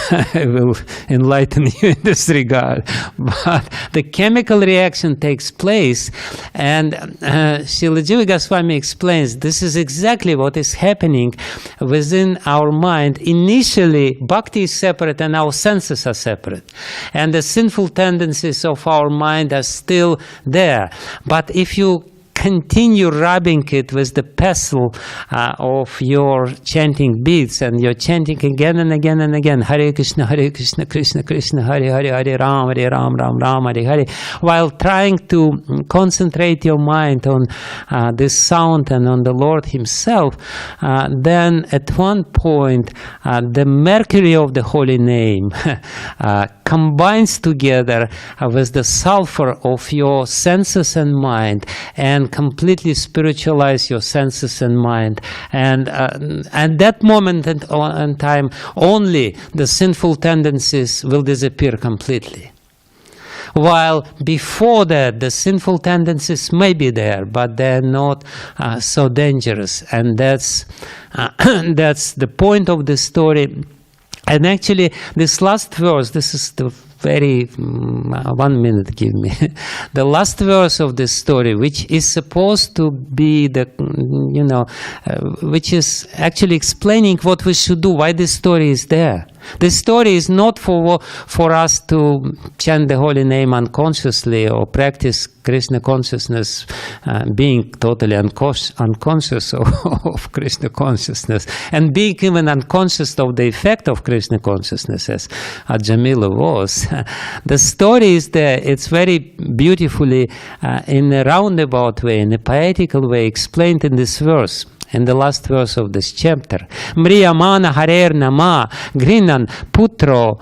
I will enlighten you in this regard. But the chemical reaction takes place, and Srila Jiva Goswami explains this is exactly what is happening within our mind. Initially, bhakti is separate and our senses are separate. And the sinful tendencies of our mind are still there. But if you continue rubbing it with the pestle of your chanting beads, and you're chanting again and again and again, Hare Krishna, Krishna Krishna, Hare Ram, Ram Ram, Hare Hare, while trying to concentrate your mind on this sound and on the Lord Himself, then at one point the mercury of the holy name combines together with the sulfur of your senses and mind, and completely spiritualize your senses and mind. And at that moment in time, only the sinful tendencies will disappear completely. While before that, the sinful tendencies may be there, but they're not so dangerous. And that's the point of the story. And actually, this last verse, this is the very 1 minute, give me. The last verse of this story, which is supposed to be the, which is actually explaining what we should do, why this story is there. This story is not for us to chant the holy name unconsciously or practice Krishna consciousness, being totally unconscious of Krishna consciousness, and being even unconscious of the effect of Krishna consciousness, as Jamila was. The story is there. It's very beautifully, in a roundabout way, in a poetical way, explained in this verse. In the last verse of this chapter, Mriyamana Harer Nama Grinan Putro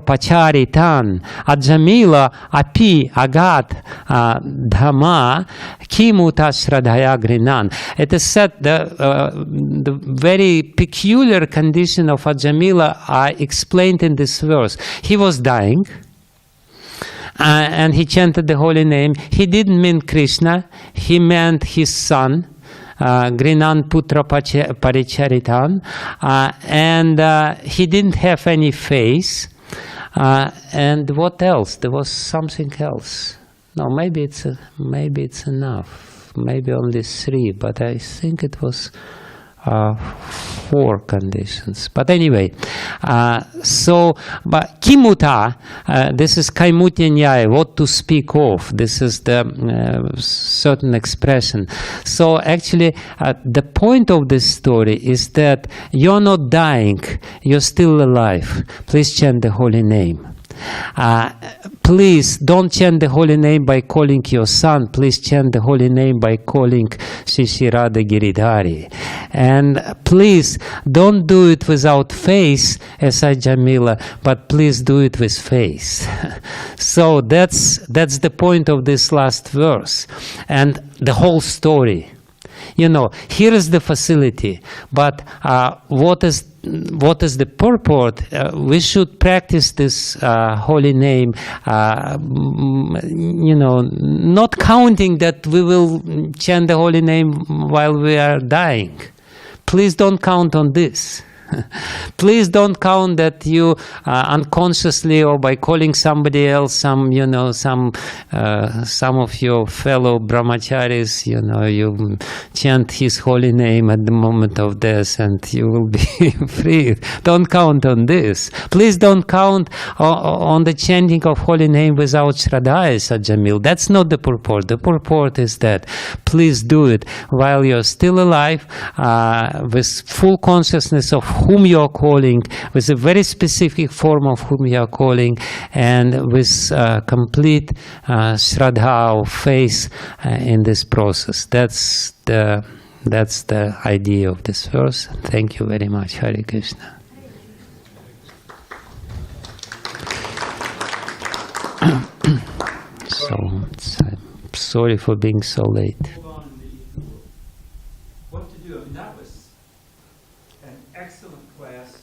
Pacharitan Ajamila Api Agat Dhamma Kimuta Shradhaya Grinan. It is said the very peculiar condition of Ajamila are explained in this verse. He was dying. And he chanted the holy name. He didn't mean Krishna. He meant his son. Grinan Putra Paricharitan, and he didn't have any face. And what else? There was something else. No, maybe it's enough. Maybe only 3, but I think it was 4 conditions. But anyway, but Kimuta, this is Kaimuti Nyaya, what to speak of. This is the certain expression. So actually, the point of this story is that you're not dying, you're still alive. Please chant the holy name. Please don't chant the holy name by calling your son. Please chant the holy name by calling Shishirada Giridhari. And please don't do it without face, as Jamila, but please do it with face. So that's the point of this last verse and the whole story. Here is the facility, but what is the purport? We should practice this holy name, not counting that we will chant the holy name while we are dying. Please don't count on this. Please don't count that you unconsciously or by calling somebody else, some of your fellow brahmacharis, you chant his holy name at the moment of death and you will be freed. Don't count on this. Please don't count on the chanting of holy name without Shraddha, Sajamil. That's not the purport. The purport is that please do it while you're still alive, with full consciousness of whom you are calling, with a very specific form of whom you are calling, and with complete Shraddha or faith in this process. That's the idea of this verse. Thank you very much. Hare Krishna. So, I'm sorry for being so late.
What to do? I mean, that was an excellent class.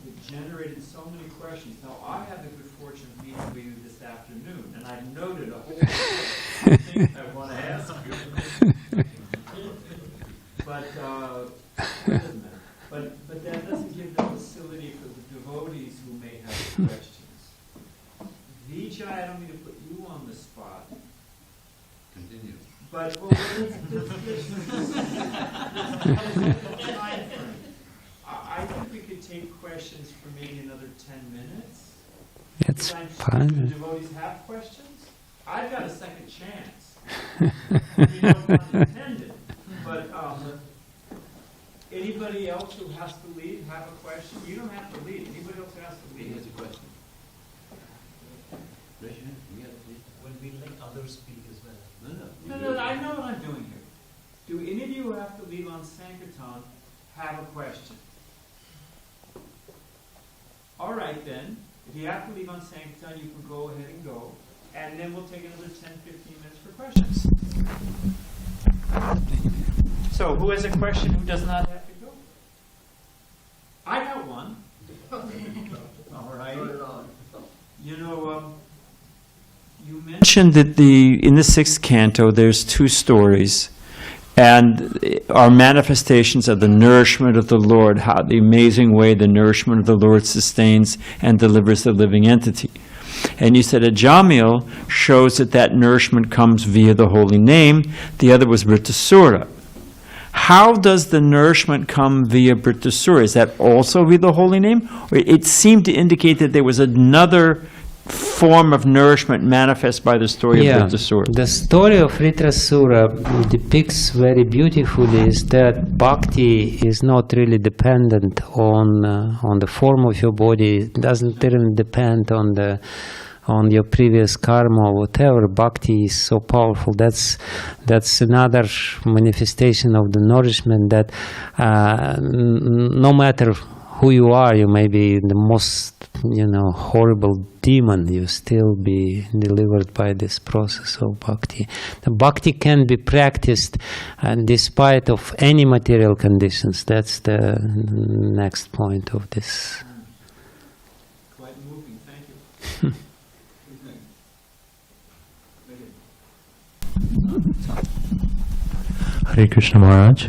It generated so many questions. Now, I had the good fortune of meeting with you this afternoon, and I noted a whole bunch of things I want to ask you. But it doesn't matter. But that doesn't give the facility for the devotees who may have questions. Vijay, I don't mean to put you on the spot.
Continue.
But, well, let's I think we could take questions for maybe another 10 minutes.
It's
Do
fine.
devotees have questions? I've got a second chance. intended. But anybody else who has to leave have a question? You don't have to leave. Anybody else who has to
He
leave?
has a question. Raise your hand. You got it, please.
When we let others speak as well.
No.
No, I know what I'm doing here. Do any of you who have to leave on Sankirtan have a question? All right then. If you have to leave on Sankirtan, you can go ahead and go. And then we'll take another 10, 15 minutes for questions. So, who has a question who does not have to go? I got one. All right. You know, you mentioned that in the 6th canto there's 2 stories, and are manifestations of the nourishment of the Lord, how the amazing way the nourishment of the Lord sustains and delivers the living entity. And you said a Jamil shows that nourishment comes via the holy name. The other was Vritasura. How does the nourishment come via Vritasura? Is that also via the holy name? Or it seemed to indicate that there was another form of nourishment manifest by the story of Vritasura.
The story of Vritasura depicts very beautifully is that bhakti is not really dependent on the form of your body. It doesn't even depend on your previous karma or whatever. Bhakti is so powerful. That's another manifestation of the nourishment that no matter who you are, you may be the most horrible demon, you still be delivered by this process of bhakti. The bhakti can be practiced despite of any material conditions. That's the next point of this.
Quite moving, thank you.
Hare Krishna Maharaj.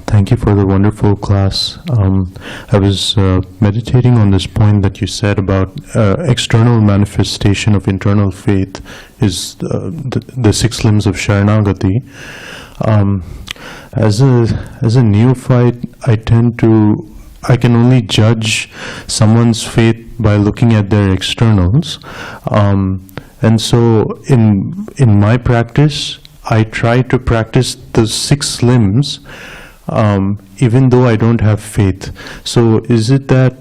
Thank you for the wonderful class. I was meditating on this point that you said about external manifestation of internal faith is the 6 limbs of Sharanagati. As a neophyte, I can only judge someone's faith by looking at their externals. And so in my practice, I try to practice the 6 limbs even though I don't have faith. So is it that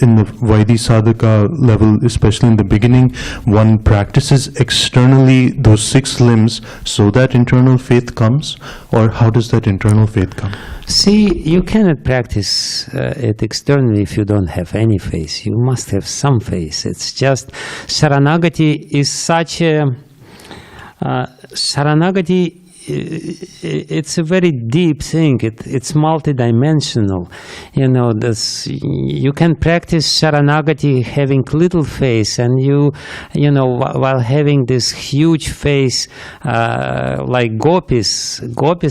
in the Vaidhi Sadhaka level, especially in the beginning, one practices externally those 6 limbs so that internal faith comes? Or how does that internal faith come?
See, you cannot practice it externally if you don't have any faith. You must have some faith. It's just Sharanagati is such a... Sharanagati, it's a very deep thing. It's multidimensional. You can practice Sharanagati having little faith, and while having this huge faith, like gopis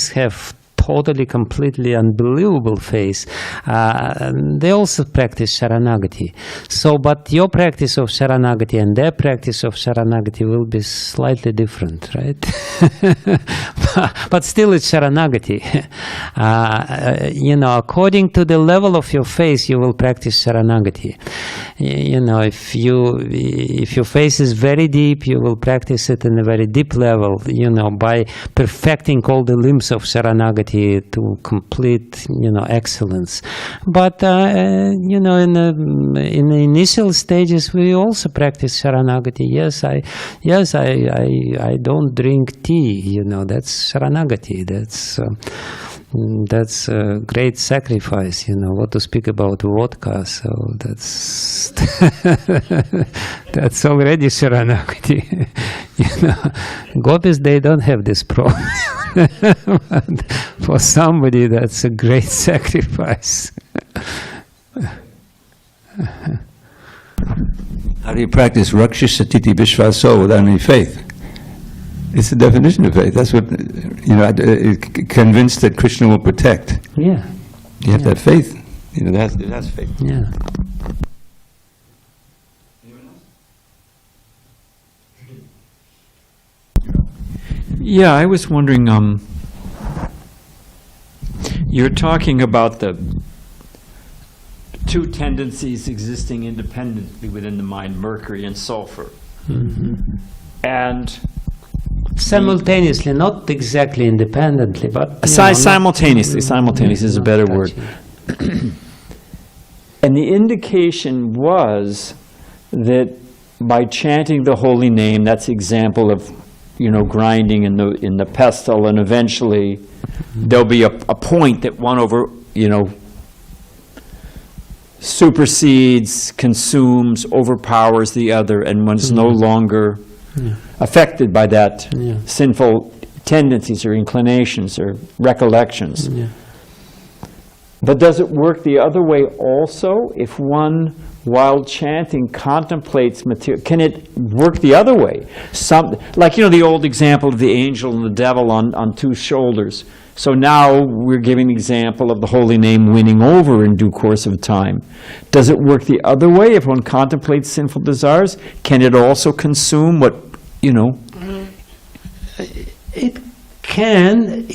have totally, completely unbelievable faith. They also practice Sharanagati. So, but your practice of Sharanagati and their practice of Sharanagati will be slightly different, right? But still it's Sharanagati. According to the level of your faith, you will practice Sharanagati. If your faith is very deep, you will practice it in a very deep level, by perfecting all the limbs of Sharanagati to complete, excellence. But in the initial stages, we also practice Sharanagati. Yes, I don't drink tea. That's Sharanagati. That's a great sacrifice. What to speak about vodka? So that's that's already Sharanagati. Gopis, they don't have this problem. For somebody, that's a great sacrifice.
How do you practice Rakshasatiti Vishvaso without any faith? It's the definition of faith. That's what, convinced that Krishna will protect.
Yeah.
You have to have faith. That's faith.
Yeah.
Yeah, I was wondering, you're talking about the 2 tendencies existing independently within the mind, mercury and sulfur.
Mm-hmm.
And
simultaneously, not exactly independently, but
Simultaneously is a better word. And the indication was that by chanting the holy name, that's the example of, grinding in the pestle, and eventually there'll be a point that one supersedes, consumes, overpowers the other, and one's no longer affected by that sinful tendencies or inclinations or recollections. But does it work the other way also? If one, while chanting, contemplates material, can it work the other way? Like, the old example of the angel and the devil on two shoulders. So now we're giving the example of the holy name winning over in due course of time. Does it work the other way? If one contemplates sinful desires, can it also consume what,
It can,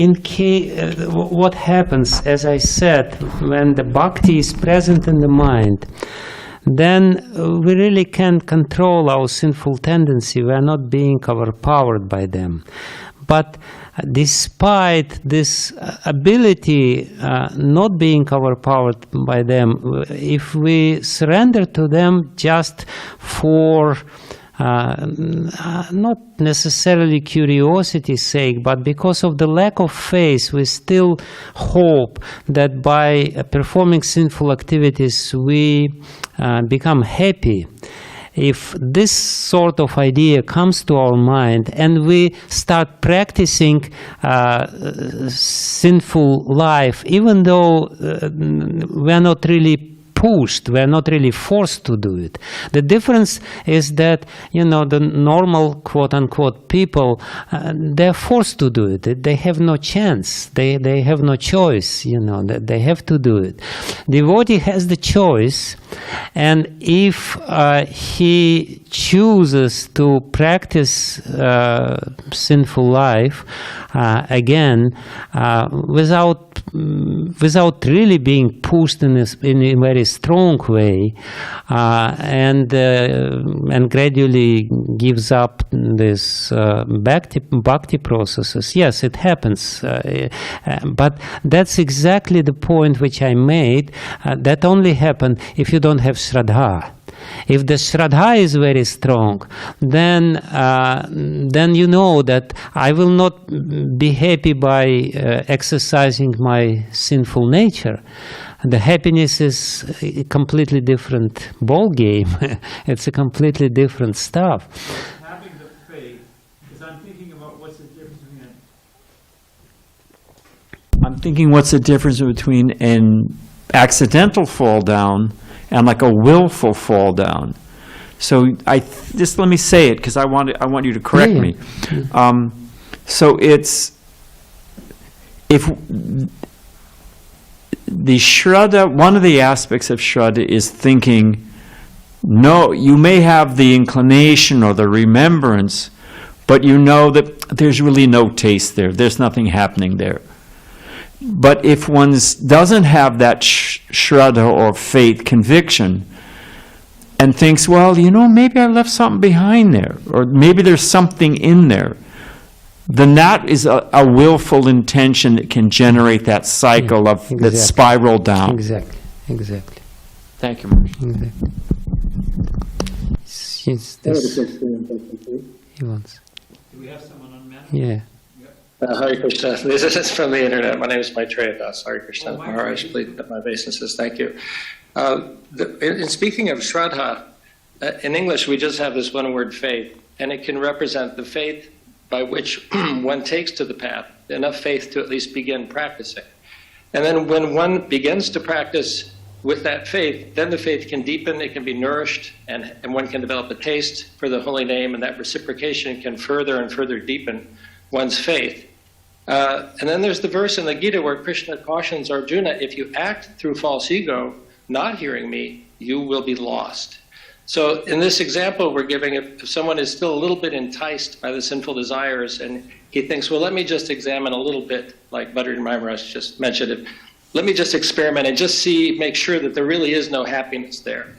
what happens, as I said, when the bhakti is present in the mind, then we really can't control our sinful tendency. We are not being overpowered by them. But despite this ability not being overpowered by them, if we surrender to them just for not necessarily curiosity's sake, but because of the lack of faith, we still hope that by performing sinful activities we become happy. If this sort of idea comes to our mind and we start practicing sinful life, even though we are not really pushed, we are not really forced to do it. The difference is that, the normal quote-unquote people, they're forced to do it. They have no chance. They have no choice, they have to do it. Devotee has the choice, and if he chooses to practice sinful life, again, without really being pushed in a very strong way, and gradually gives up this bhakti processes. Yes, it happens, but that's exactly the point which I made. That only happens if you don't have shraddha. If the shraddha is very strong, then you know that I will not be happy by exercising my sinful nature. The happiness is a completely different ball game. It's a completely different stuff.
Having the faith, because I'm thinking about what's the difference between an accidental fall down and like a willful fall down. So just let me say it, because I want you to correct me. So it's, if the shraddha, one of the aspects of shraddha is thinking, no, you may have the inclination or the remembrance, but you know that there's really no taste there. There's nothing happening there. But if one doesn't have that shraddha or faith conviction and thinks, well, maybe I left something behind there, or maybe there's something in there, then that is a willful intention that can generate that cycle of that spiral down.
Exactly.
Thank you, Maharaj.
Exactly. He wants.
Do we have someone on message?
Yeah.
Hare Krishna. This is from the internet. My name is Maitreya Das. Hare Krishna. Maharaj, please accept my obeisances. Thank you. In speaking of Shraddha, in English we just have this one word, faith, and it can represent the faith by which one takes to the path, enough faith to at least begin practicing. And then when one begins to practice with that faith, then the faith can deepen, it can be nourished, and one can develop a taste for the holy name, and that reciprocation can further and further deepen one's faith. And then there's the verse in the Gita where Krishna cautions Arjuna, if you act through false ego, not hearing me, you will be lost. So in this example we're giving, if someone is still a little bit enticed by the sinful desires and he thinks, well, let me just examine a little bit, like Bhattacharya Maharaj just mentioned it, let me just experiment and just make sure that there really is no happiness there.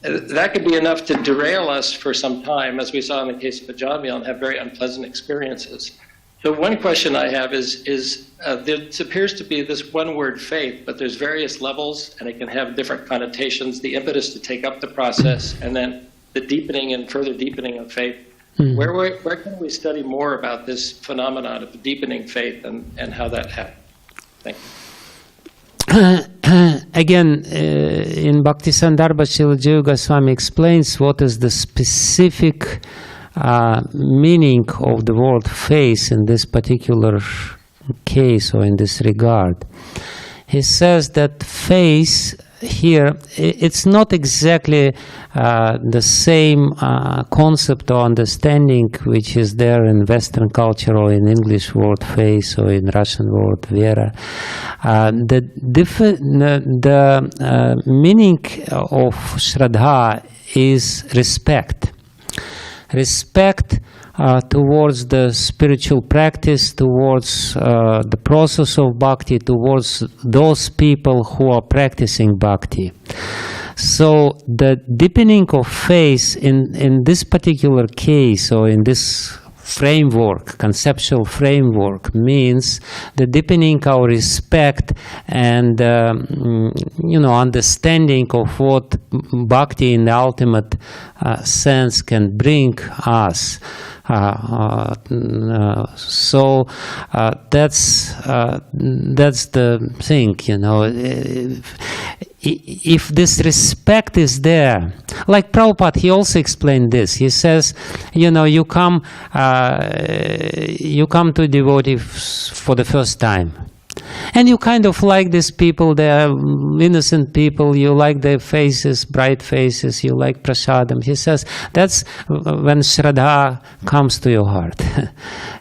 that could be enough to derail us for some time, as we saw in the case of Ajamil, and have very unpleasant experiences. So one question I have is there appears to be this one word faith, but there's various levels, and it can have different connotations, the impetus to take up the process, and then the deepening and further deepening of faith. Where can we study more about this phenomenon of deepening faith and how that happens? Thank you.
Again, in Bhakti Sandarbha, Srila Jiva Goswami explains what is the specific meaning of the word faith in this particular case or in this regard. He says that faith here, it's not exactly the same concept or understanding which is there in Western culture or in English word faith or in Russian word vera. The meaning of Shraddha is respect. Respect towards the spiritual practice, towards the process of bhakti, towards those people who are practicing bhakti. So the deepening of faith in this particular case or in this framework, conceptual framework, means the deepening our respect and understanding of what bhakti in the ultimate sense can bring us. So that's the thing, If this respect is there, like Prabhupada, he also explained this. He says, you come to devotees for the first time. And you kind of like these people, they are innocent people, you like their faces, bright faces, you like prasadam. He says that's when Shraddha comes to your heart.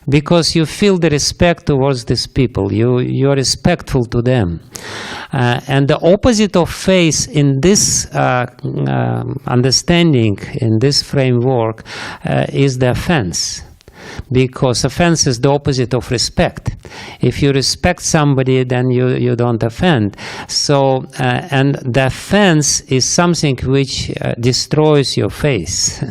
Because you feel the respect towards these people, you're respectful to them. And the opposite of faith in this understanding, in this framework, is the offense. Because offense is the opposite of respect. If you respect somebody, then you don't offend. So, and the offense is something which destroys your faith.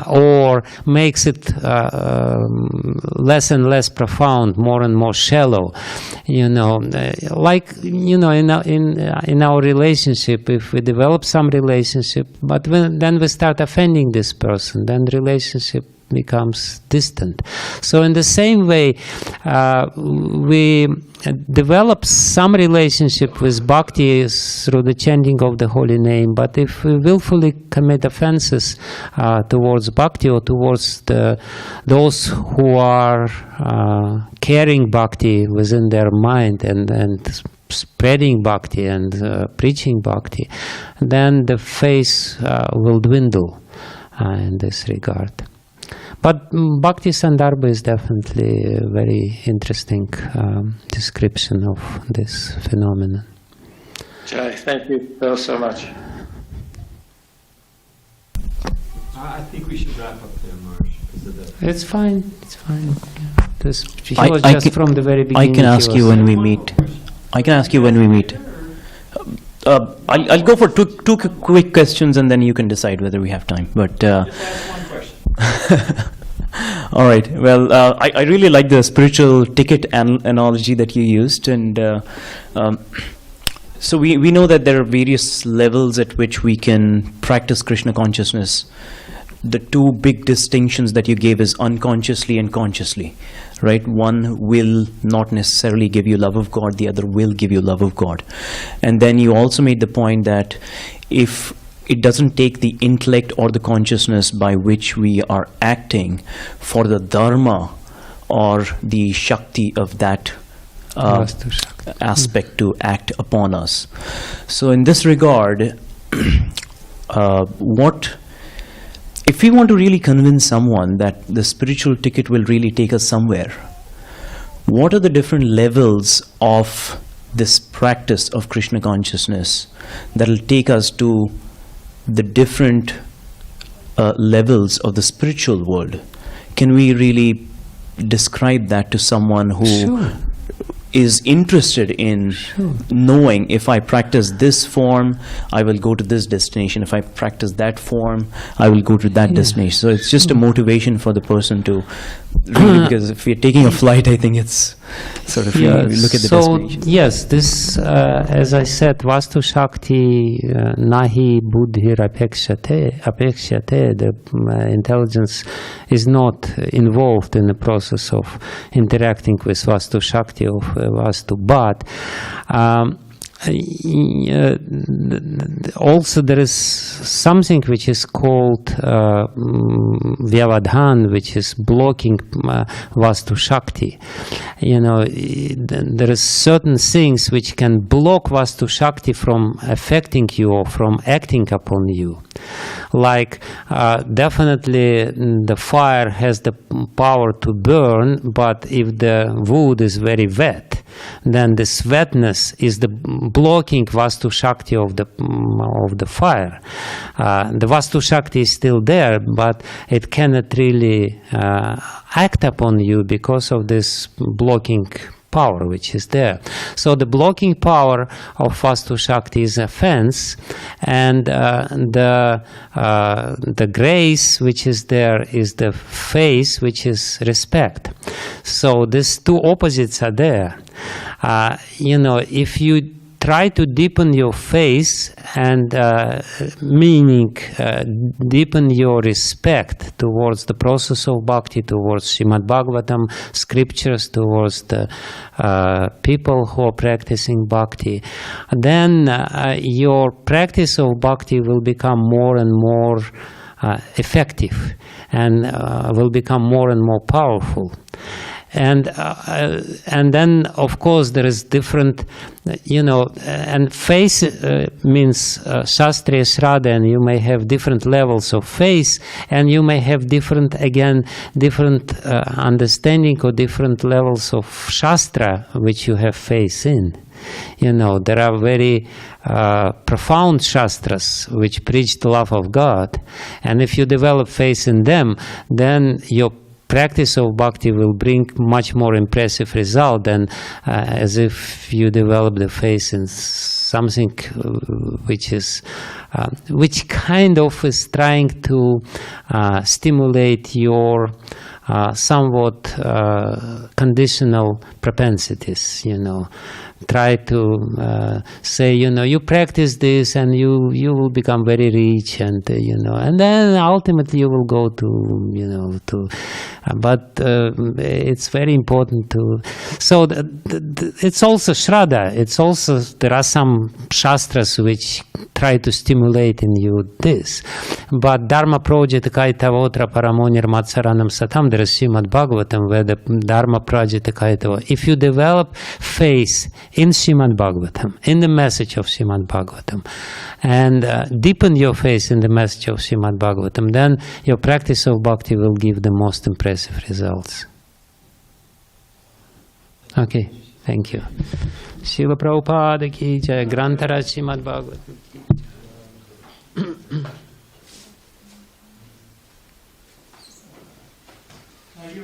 Or makes it less and less profound, more and more shallow. In our relationship, if we develop some relationship, but then we start offending this person, then relationship becomes distant. So in the same way, we develop some relationship with bhakti through the chanting of the holy name, but if we willfully commit offenses towards bhakti or towards those who are carrying bhakti within their mind and spreading bhakti and preaching bhakti, then the faith will dwindle in this regard. But Bhakti Sandarbha is definitely a very interesting description of this phenomenon.
Jai, thank you so much.
I think we should wrap up there, Marsh.
It's fine. It's fine. He was just from the very beginning.
I can ask you when we meet. I'll go for two quick questions and then you can decide whether we have time. But
Just ask one question.
all right. Well, I really like the spiritual ticket analogy that you used, and so we know that there are various levels at which we can practice Krishna consciousness. The two big distinctions that you gave is unconsciously and consciously, right? One will not necessarily give you love of God, the other will give you love of God. And then you also made the point that if it doesn't take the intellect or the consciousness by which we are acting for the dharma or the shakti of that aspect to act upon us. So in this regard, if we want to really convince someone that the spiritual ticket will really take us somewhere, what are the different levels of this practice of Krishna consciousness that will take us to the different levels of the spiritual world? Can we really describe that to someone who is interested in knowing, if I practice this form, I will go to this destination. If I practice that form, I will go to that destination. So it's just a motivation for the person to really, because if you're taking a flight, I think it's sort of, you look at the destination.
Yes, this, as I said, Vastu Shakti nahi buddhir apekshate, the intelligence is not involved in the process of interacting with Vastu Shakti of Vastu, but also there is something which is called Vyavadhan, which is blocking Vastu Shakti. You know, there is certain things which can block Vastu Shakti from affecting you or from acting upon you. Like, definitely the fire has the power to burn, but if the wood is very wet, then this wetness is the blocking Vastu Shakti of the fire. The Vastu Shakti is still there, but it cannot really act upon you because of this blocking power which is there. So the blocking power of Vastu Shakti is offense, and the grace which is there is the face which is respect. So these two opposites are there. You know, if you try to deepen your faith and meaning deepen your respect towards the process of bhakti, towards Srimad Bhagavatam scriptures, towards the people who are practicing bhakti, then your practice of bhakti will become more and more effective and will become more and more powerful. And then, of course, there is different, you know, and faith means Shastriya Shraddha, and you may have different levels of faith, and you may have different understanding or different levels of Shastra which you have faith in. You know, there are very profound Shastras which preach the love of God, and if you develop faith in them, then your practice of bhakti will bring much more impressive result than as if you develop the faith in something which is which kind of is trying to stimulate your somewhat conditional propensities, you know. Try to say, you know, you practice this and you will become very rich, and you know, and then ultimately you will go to, you know, to, but it's very important to, so it's also Shraddha, it's also, there are some Shastras which try to stimulate in you this, but Dharma Project Kaitavotra Paramonir Matsaranam Satam, there is Srimad Bhagavatam where the Dharma Project Kaitavo, if you develop faith in Srimad Bhagavatam, in the message of Srimad Bhagavatam, and deepen your faith in the message of Srimad Bhagavatam, then your practice of bhakti will give the most impressive results. Okay, thank you. Srila Prabhupada ki jai, Grantaraj Srimad Bhagavatam ki jai.